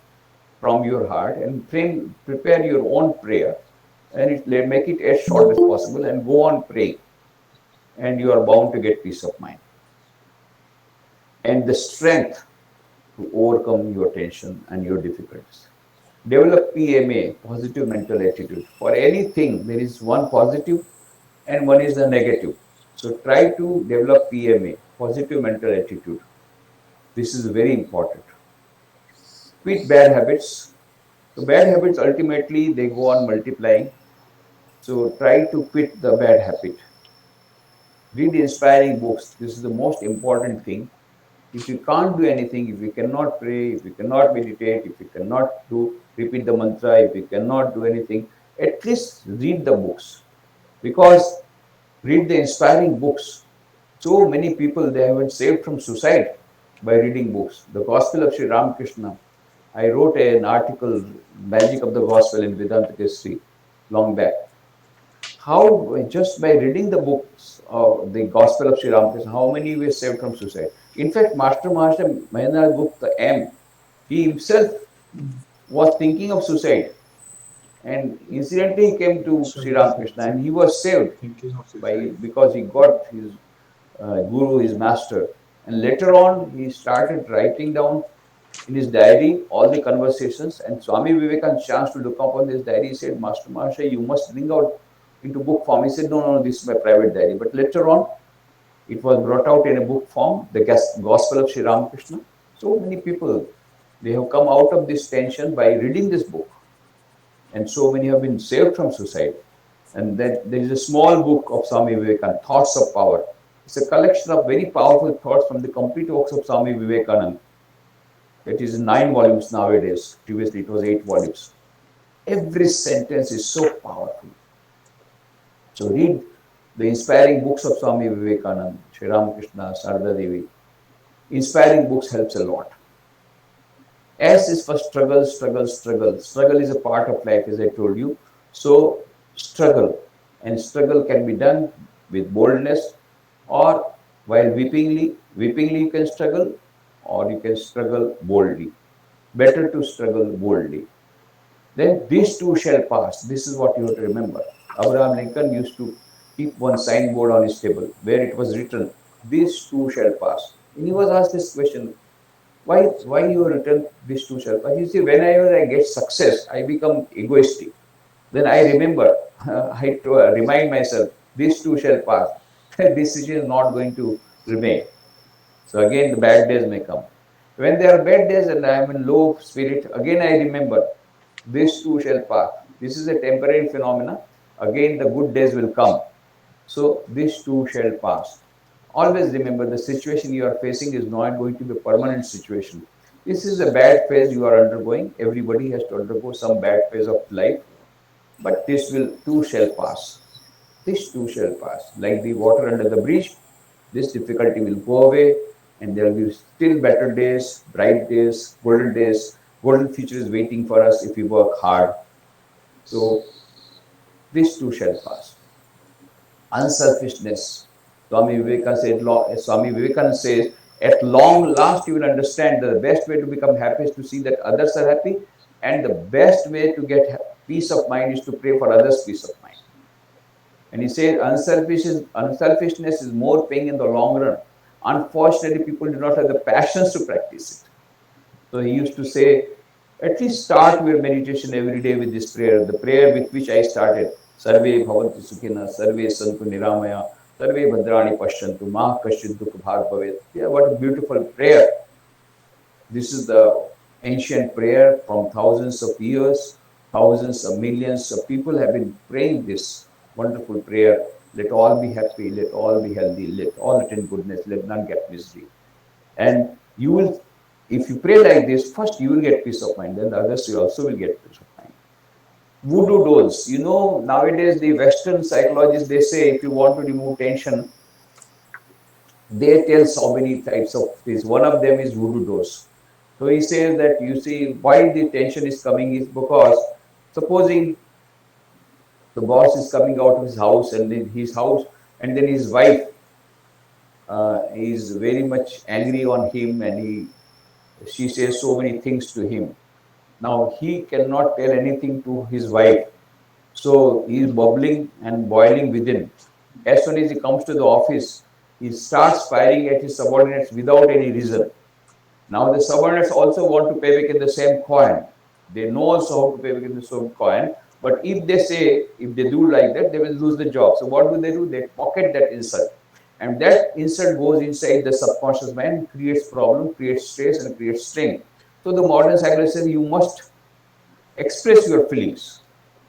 from your heart, and prepare your own prayer, and make it as short as possible, and go on praying, and you are bound to get peace of mind and the strength to overcome your tension and your difficulties. Develop PMA, positive mental attitude. For anything, there is one positive and one is the negative. So try to develop PMA, positive mental attitude. This is very important. Quit bad habits. So bad habits, ultimately they go on multiplying. So try to quit the bad habit. Read inspiring books. This is the most important thing. If you can't do anything, if you cannot pray, if you cannot meditate, if you cannot repeat the mantra, if you cannot do anything, at least read the books. Because read the inspiring books. So many people, they have been saved from suicide by reading books. The Gospel of Sri Ramakrishna. I wrote an article, Magic of the Gospel in Vedanta History, long back. How just by reading the books of the Gospel of Sri Ramakrishna, how many were saved from suicide? In fact, Master Mahendra's book, The M, he himself was thinking of suicide. And incidentally, he came to Sri Ramakrishna and he was saved because he got his guru, his master. And later on, he started writing down in his diary all the conversations. And Swami Vivekananda chanced to look upon this diary. He said, Master Maharaj, you must bring out into book form. He said, no, this is my private diary. But later on, it was brought out in a book form, the Gospel of Sri Ramakrishna. So many people, they have come out of this tension by reading this book. And so many have been saved from suicide. And then there is a small book of Swami Vivekananda, Thoughts of Power. It's a collection of very powerful thoughts from the complete works of Swami Vivekananda. It is 9 volumes nowadays. Previously it was 8 volumes. Every sentence is so powerful. So read the inspiring books of Swami Vivekananda, Sri Ramakrishna, Sarada Devi. Inspiring books helps a lot. S is for struggle, struggle, struggle. Struggle is a part of life, as I told you. So struggle. And struggle can be done with boldness, or while weepingly you can struggle, or you can struggle boldly. Better to struggle boldly. Then these two shall pass. This is what you have to remember. Abraham Lincoln used to keep one signboard on his table where it was written, these two shall pass. And he was asked this question, why you have written these two shall pass? You see, whenever I get success, I become egoistic. Then I remember, I remind myself, these two shall pass. This is not going to remain. So again, the bad days may come. When there are bad days and I am in low spirit, again I remember, this too shall pass. This is a temporary phenomena. Again, the good days will come. So this too shall pass. Always remember, the situation you are facing is not going to be a permanent situation. This is a bad phase you are undergoing. Everybody has to undergo some bad phase of life. But this will too shall pass. This too shall pass. Like the water under the bridge, this difficulty will go away, and there will be still better days, bright days, golden future is waiting for us if we work hard. So this too shall pass. Unselfishness. Swami Vivekananda says, at long last you will understand that the best way to become happy is to see that others are happy, and the best way to get peace of mind is to pray for others' peace of mind. And he said unselfishness is more paying in the long run Unfortunately, people do not have the passions to practice it. So he used to say, at least start your meditation every day with this prayer, the prayer with which I started. Sarve bhavantu sukhina, sarve santu niramaya, sarve bhadrani pashyantu, ma kashid dukh bhag bhavet. Yeah, what a beautiful prayer. This is the ancient prayer from thousands of years, thousands of millions of people have been praying this wonderful prayer. Let all be happy, let all be healthy, let all attain goodness, let none get misery. And you will, if you pray like this, first you will get peace of mind, then the others you also will get peace of mind. Voodoo dolls, you know, nowadays the Western psychologists, they say if you want to remove tension, they tell so many types of things. One of them is voodoo dolls. So he says that, you see, why the tension is coming is because supposing the boss is coming out of his house and then his wife is very much angry on him, and she says so many things to him. Now he cannot tell anything to his wife, so he is bubbling and boiling within. As soon as he comes to the office, he starts firing at his subordinates without any reason. Now the subordinates also want to pay back in the same coin. They know also how to pay back in the same coin. But if they do like that, they will lose the job. So what do? They pocket that insult. And that insult goes inside the subconscious mind, creates problem, creates stress, and creates strain. So the modern psychologist says you must express your feelings.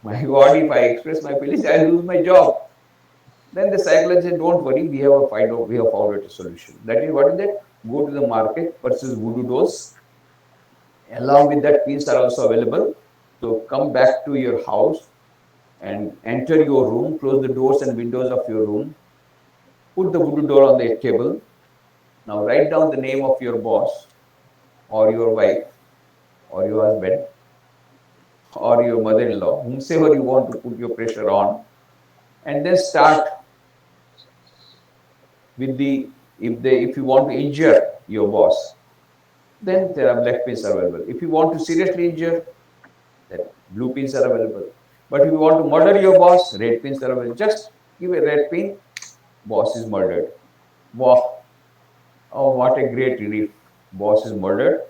My God, if I express my feelings, I'll lose my job. Then the psychologist said, don't worry, we have found out a solution. That is, what is that? Go to the market, purchase voodoo dolls. Along with that, pins are also available. So come back to your house and enter your room, close the doors and windows of your room, put the voodoo doll on the table. Now write down the name of your boss or your wife or your husband or your mother-in-law, whomsoever you want to put your pressure on, and then start with if you want to injure your boss, then there are black pins are available. If you want to seriously injure, then blue pins are available. But if you want to murder your boss, red pins are available. Just give a red pin, boss is murdered. Wow. Oh, what a great relief. Boss is murdered.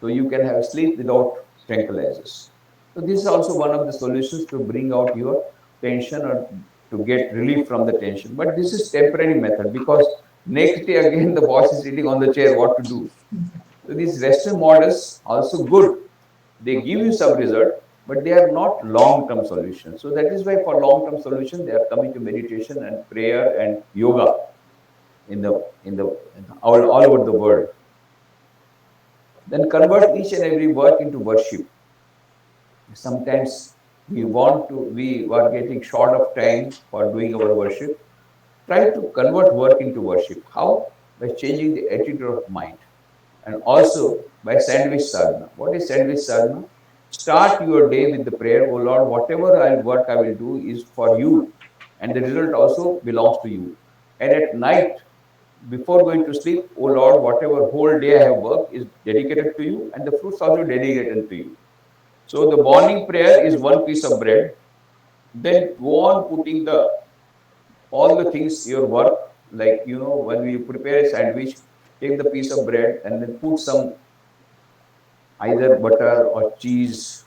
So you can have sleep without tranquilizers. So this is also one of the solutions to bring out your tension or to get relief from the tension. But this is temporary method, because next day again the boss is sitting on the chair, what to do? So these Western models also good. They give you some result, but they are not long-term solutions. So that is why for long-term solution, they are coming to meditation and prayer and yoga all over the world. Then convert each and every work into worship. Sometimes we are getting short of time for doing our worship. Try to convert work into worship. How? By changing the attitude of mind. And also by sandwich sadhana. What is sandwich sadhana? Start your day with the prayer, oh Lord, whatever work I will do is for you, and the result also belongs to you. And at night, before going to sleep, oh Lord, whatever whole day I have worked is dedicated to you, and the fruits also dedicated to you. So the morning prayer is one piece of bread. Then go on putting all the things, your work, like, when you prepare a sandwich, take the piece of bread and then put some either butter or cheese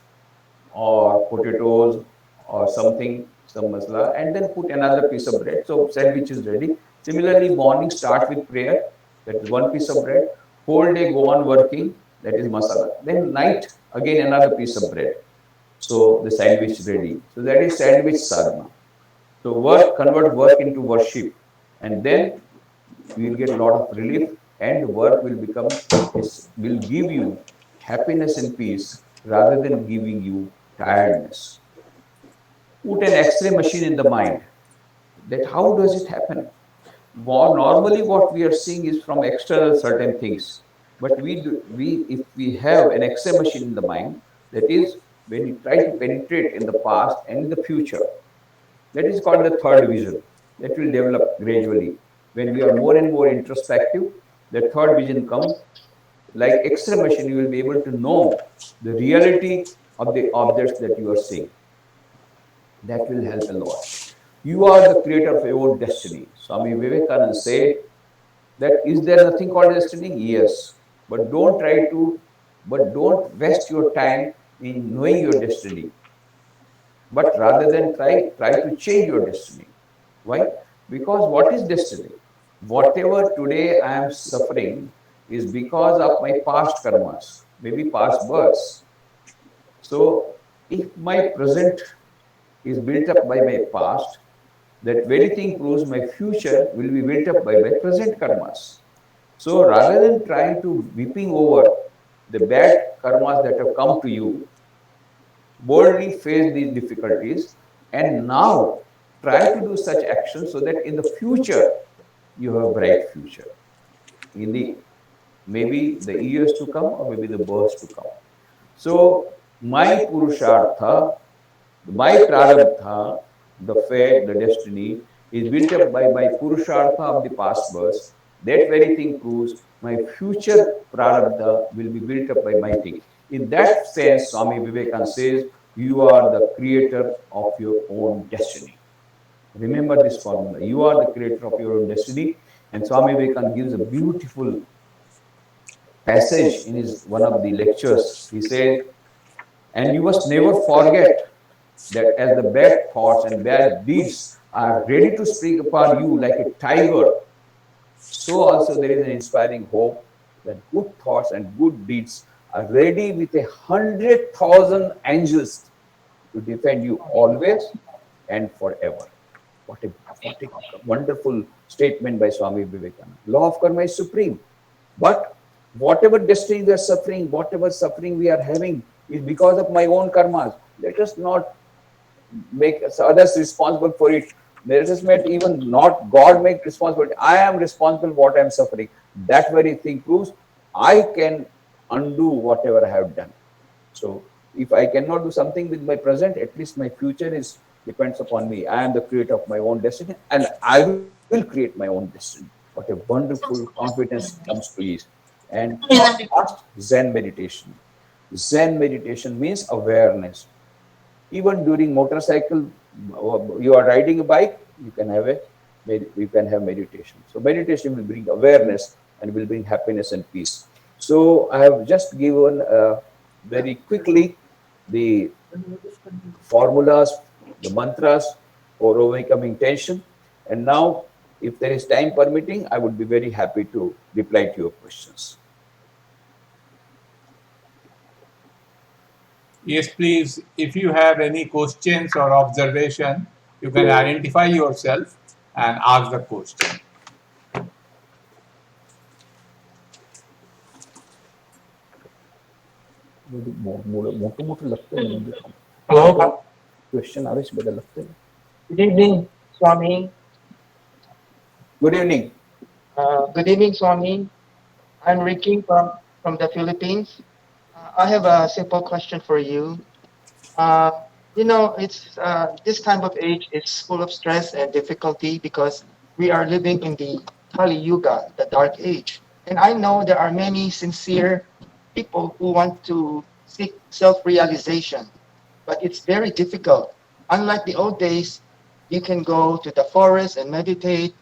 or potatoes or something, some masala, and then put another piece of bread. So sandwich is ready. Similarly, morning start with prayer, that is one piece of bread. Whole day go on working, that is masala. Then night, again another piece of bread. So the sandwich is ready. So that is sandwich sadhana. So convert work into worship, and then you will get a lot of relief, and work will will give you happiness and peace rather than giving you tiredness. Put an X-ray machine in the mind. That how does it happen? Normally, what we are seeing is from external certain things, but if we have an X-ray machine in the mind, that is when you try to penetrate in the past and in the future. That is called the third vision. That will develop gradually. When we are more and more introspective, the third vision comes. Like X-ray machine, you will be able to know the reality of the objects that you are seeing. That will help a lot. You are the creator of your own destiny. Swami Vivekananda said, that is there nothing called destiny? Yes. But don't try to, but don't waste your time in knowing your destiny. But rather than try to change your destiny. Why? Because what is destiny? Whatever today I am suffering is because of my past karmas, maybe past births. So if my present is built up by my past, that very thing proves my future will be built up by my present karmas. So rather than trying to weeping over the bad karmas that have come to you, boldly face these difficulties and now try to do such actions so that in the future you have a bright future. In the maybe the years to come or maybe the births to come. So my purushartha, my prarabdha, the fate, the destiny is built up by my purushartha of the past births. That very thing proves my future prarabdha will be built up by my thing. In that sense, Swami Vivekananda says, you are the creator of your own destiny. Remember this formula. You are the creator of your own destiny. And Swami Vivekananda gives a beautiful passage in his one of the lectures. He says, and you must never forget that as the bad thoughts and bad deeds are ready to spring upon you like a tiger, so also there is an inspiring hope that good thoughts and good deeds are ready with 100,000 angels to defend you always and forever. What a wonderful statement by Swami Vivekananda. Law of karma is supreme. But whatever destiny we are suffering, whatever suffering we are having is because of my own karmas. Let us not make others responsible for it. Let us make even not God make responsibility. I am responsible for what I am suffering. That very thing proves I can undo whatever I have done. So if I cannot do something with my present, at least my future is depends upon me. I am the creator of my own destiny, and I will create my own destiny. What a wonderful confidence comes to ease. And last, Zen meditation. Zen meditation means awareness. Even during motorcycle, you are riding a bike, you can have meditation. So meditation will bring awareness and will bring happiness and peace. So I have just given very quickly the formulas, the mantras for overcoming tension. And now, if there is time permitting, I would be very happy to reply to your questions. Yes, please. If you have any questions or observation, you can identify yourself and ask the question. Hello. Question Good evening, Swami. Good evening. Good evening, Swami. I'm Ricky from the Philippines. I have a simple question for you. Uh, it's this time of age is full of stress and difficulty because we are living in the Kali Yuga, the dark age. And I know there are many sincere people who want to seek self-realization, but it's very difficult. Unlike the old days, you can go to the forest and meditate,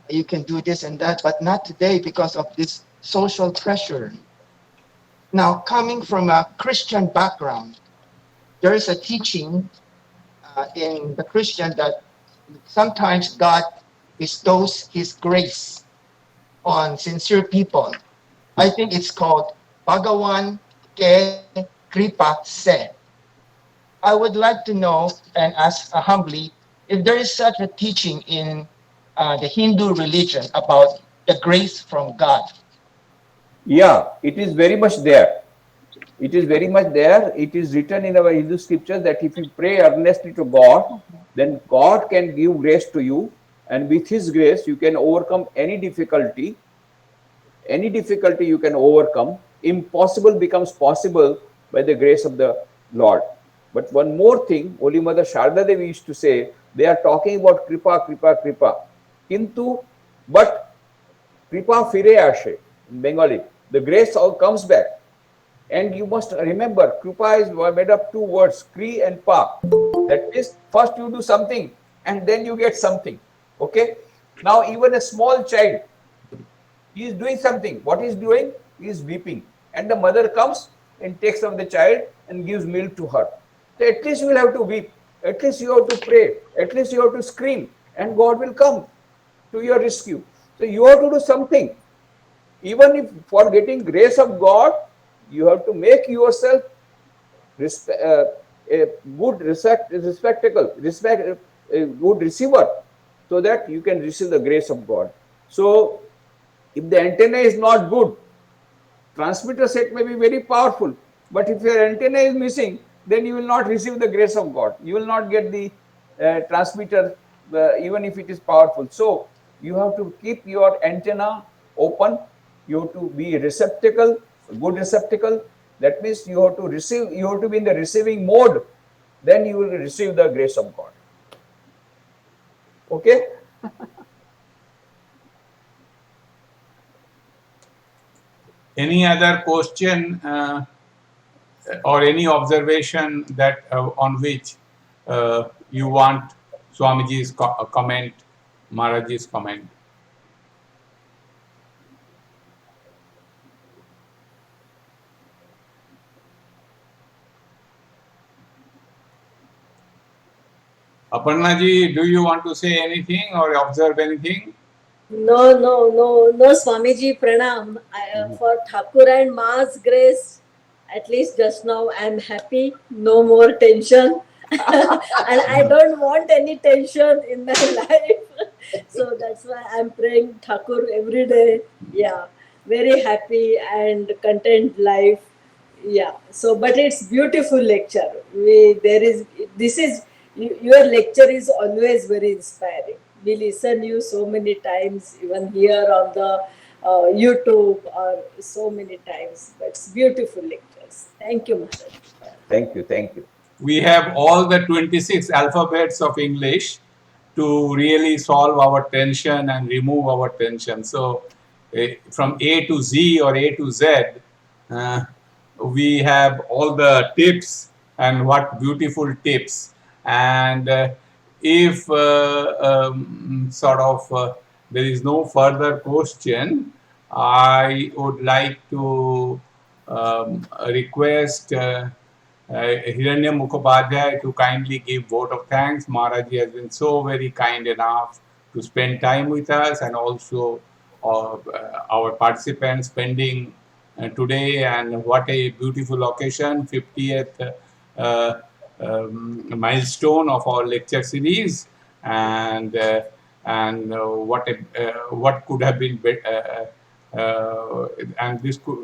you can do this and that, but not today because of this social pressure. Now, coming from a Christian background, there is a teaching in the Christian that sometimes God bestows His grace on sincere people. I think it's called Bhagawan Ke Kripa Se. I would like to know and ask humbly if there is such a teaching in the Hindu religion about the grace from God. Yeah, it is very much there. It is very much there. It is written in our Hindu scriptures that if you pray earnestly to God, then God can give grace to you, and with His grace, you can overcome any difficulty. Any difficulty you can overcome. Impossible becomes possible by the grace of the Lord. But one more thing, Holy Mother Sharda Devi used to say, they are talking about kripa, kripa, kripa. Kintu, but kripa fire ashe in Bengali. The grace all comes back. And you must remember, kripa is made up two words, kri and pa. That means first you do something and then you get something. Okay. Now even a small child, He is doing something. What he is doing? He is weeping. And the mother comes and takes of the child and gives milk to her. So at least you will have to weep. At least you have to pray. At least you have to scream. And God will come to your rescue. So you have to do something. Even if for getting grace of God, you have to make yourself a good a good receiver, so that you can receive the grace of God. So if the antenna is not good, transmitter set may be very powerful, but if your antenna is missing, then you will not receive the grace of God. You will not get the transmitter, even if it is powerful. So you have to keep your antenna open. You have to be receptacle, good receptacle. That means you have to receive, you have to be in the receiving mode. Then you will receive the grace of God. Okay? Any other question or any observation that on which you want Swamiji's comment, Maharajji's comment? Aparna ji, do you want to say anything or observe anything? No, no, no, no, Swamiji, pranam. For Thakur and Ma's grace, at least just now I'm happy, no more tension. And I don't want any tension in my life. So that's why I'm praying Thakur every day. Yeah, very happy and content life. Yeah, so but it's beautiful lecture. There is, this is, your lecture is always very inspiring. We listen you so many times, even here on the YouTube, or so many times. But it's beautiful lectures. Thank you, Maharaj. Thank you, thank you. We have all the 26 alphabets of English to really solve our tension and remove our tension. So from A to Z or A to Z, we have all the tips, and what beautiful tips. And if sort of there is no further question, I would like to request Hiranya Mukhopadhyay to kindly give vote of thanks. Maharaj has been so very kind enough to spend time with us, and also our participants spending today. And what a beautiful occasion, 50th milestone of our lecture series. And what could have been and this could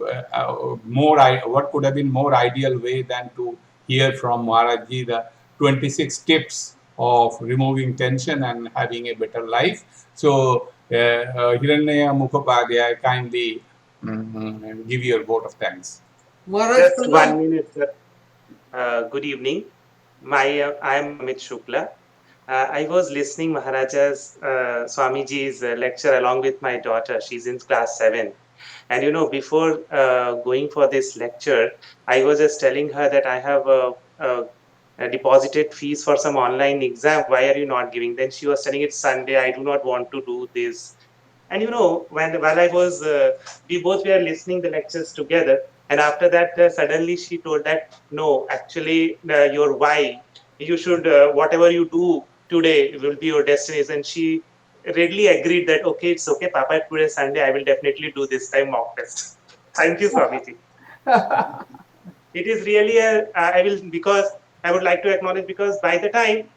what could have been more ideal way than to hear from Maharajji the 26 tips of removing tension and having a better life. So Hiranya Mukhopadhyay, kindly give your vote of thanks. Just 1 minute, sir. Good evening. I am Amit Shukla. I was listening Maharaja's Swamiji's lecture along with my daughter. She's in class 7. And before going for this lecture, I was just telling her that I have deposited fees for some online exam. Why are you not giving? Then she was telling, it's Sunday. I do not want to do this. And while I was, we both were listening the lectures together. And after that, suddenly she told that, no, actually, your why, you should, whatever you do today will be your destination. And she readily agreed that, okay, it's okay, Papa, today is Sunday, I will definitely do this time mock test. Thank you, Swamiji. It is really I will, because I would like to acknowledge, because by the time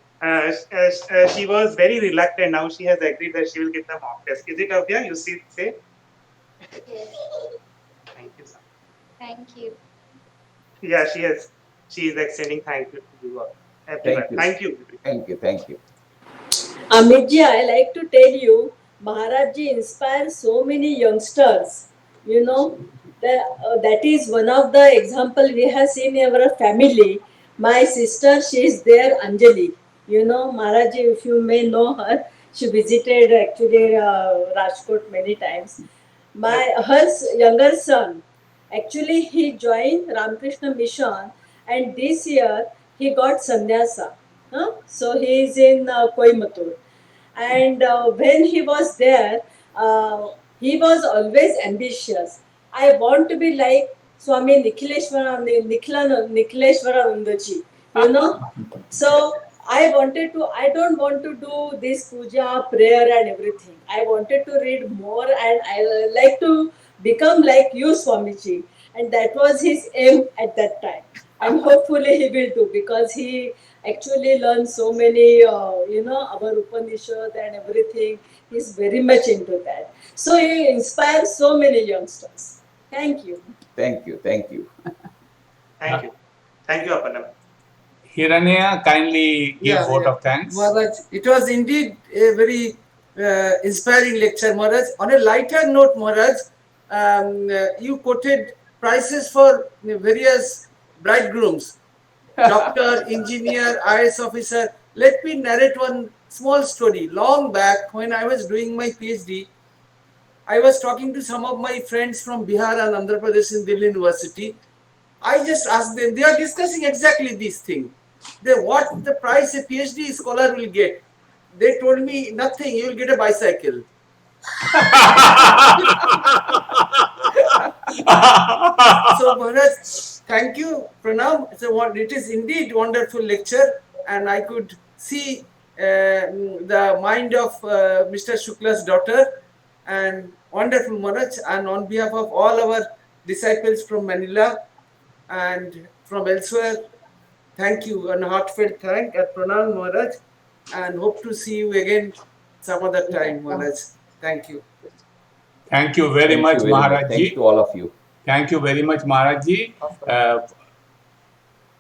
she was very reluctant, now she has agreed that she will get the mock test. Is it Avya? You see, say? Yes. Thank you, sir. Thank you. Yeah, she has. She is extending thank you to you all. Everyone. Thank you. Thank you. Thank you, thank you. Amitji, I like to tell you, Maharajji inspires so many youngsters. You know, that is one of the example we have seen in our family. My sister, she is there, Anjali. You know, Maharajji, if you may know her, she visited actually Rajkot many times. Her younger son, actually, he joined Ramakrishna Mission, and this year he got sannyasa. Huh? So he is in Coimbatore. And when he was there, He was always ambitious. I want to be like Swami Nikhileswaranandaji, you know. So I wanted to, I don't want to do this puja, prayer and everything. I wanted to read more and I like to become like you, Swamiji. And that was his aim at that time. And hopefully he will do, because he actually learned so many, our Upanishad and everything. He's very much into that. So he inspires so many youngsters. Thank you. Thank you. Thank you. Thank you. Thank you, Aparna. Hiranya, kindly give vote of thanks. Maharaj, it was indeed a very inspiring lecture, Maharaj. On a lighter note, Maharaj, you quoted prices for various bridegrooms, doctor, engineer, IS officer. Let me narrate one small story. Long back, when I was doing my PhD, I was talking to some of my friends from Bihar and Andhra Pradesh in Delhi University. I just asked them, they are discussing exactly this thing. What the price a PhD scholar will get. They told me nothing, you will get a bicycle. So Maharaj, thank you, Pranam. It is indeed wonderful lecture, and I could see the mind of Mr. Shukla's daughter, and wonderful Maharaj. And on behalf of all our disciples from Manila and from elsewhere, thank you and heartfelt thank at Pranam Maharaj, and hope to see you again some other time, Maharaj. Thank you. Thank you very Thank much, you very much. Maharaj Thanks ji. to all of you. Thank you very much, Maharaj ji.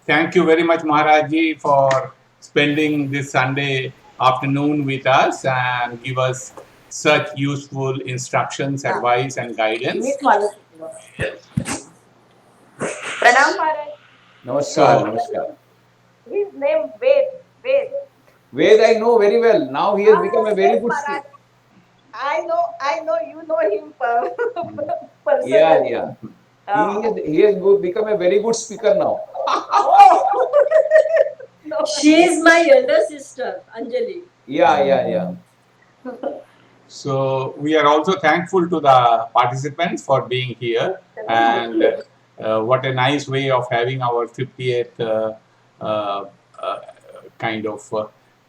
Thank you very much, Maharaj ji, for spending this Sunday afternoon with us and give us such useful instructions, advice, and guidance. Pranam Maharaj. Namaskar. So, Namaskar. His name Ved. Ved. Ved I know very well. Now he has become a very Yes, good Maharaj. speaker. I know you know him Yeah, personally. yeah. He has become a very good speaker now. Oh. No. She is my elder sister, Anjali. Yeah, yeah, yeah. so we are also thankful to the participants for being here, and what a nice way of having our 50th uh, uh, kind of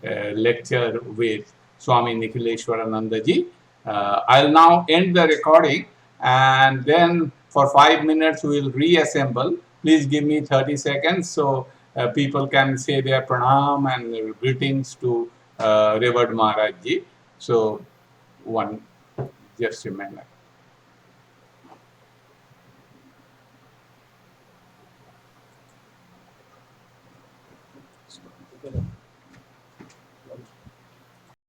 lecture with Swami Nikhileswaranandaji. I'll now end the recording, and then for 5 minutes we'll reassemble. Please give me 30 seconds so people can say their pranam and greetings to Revered Maharaj ji. So one, just a minute.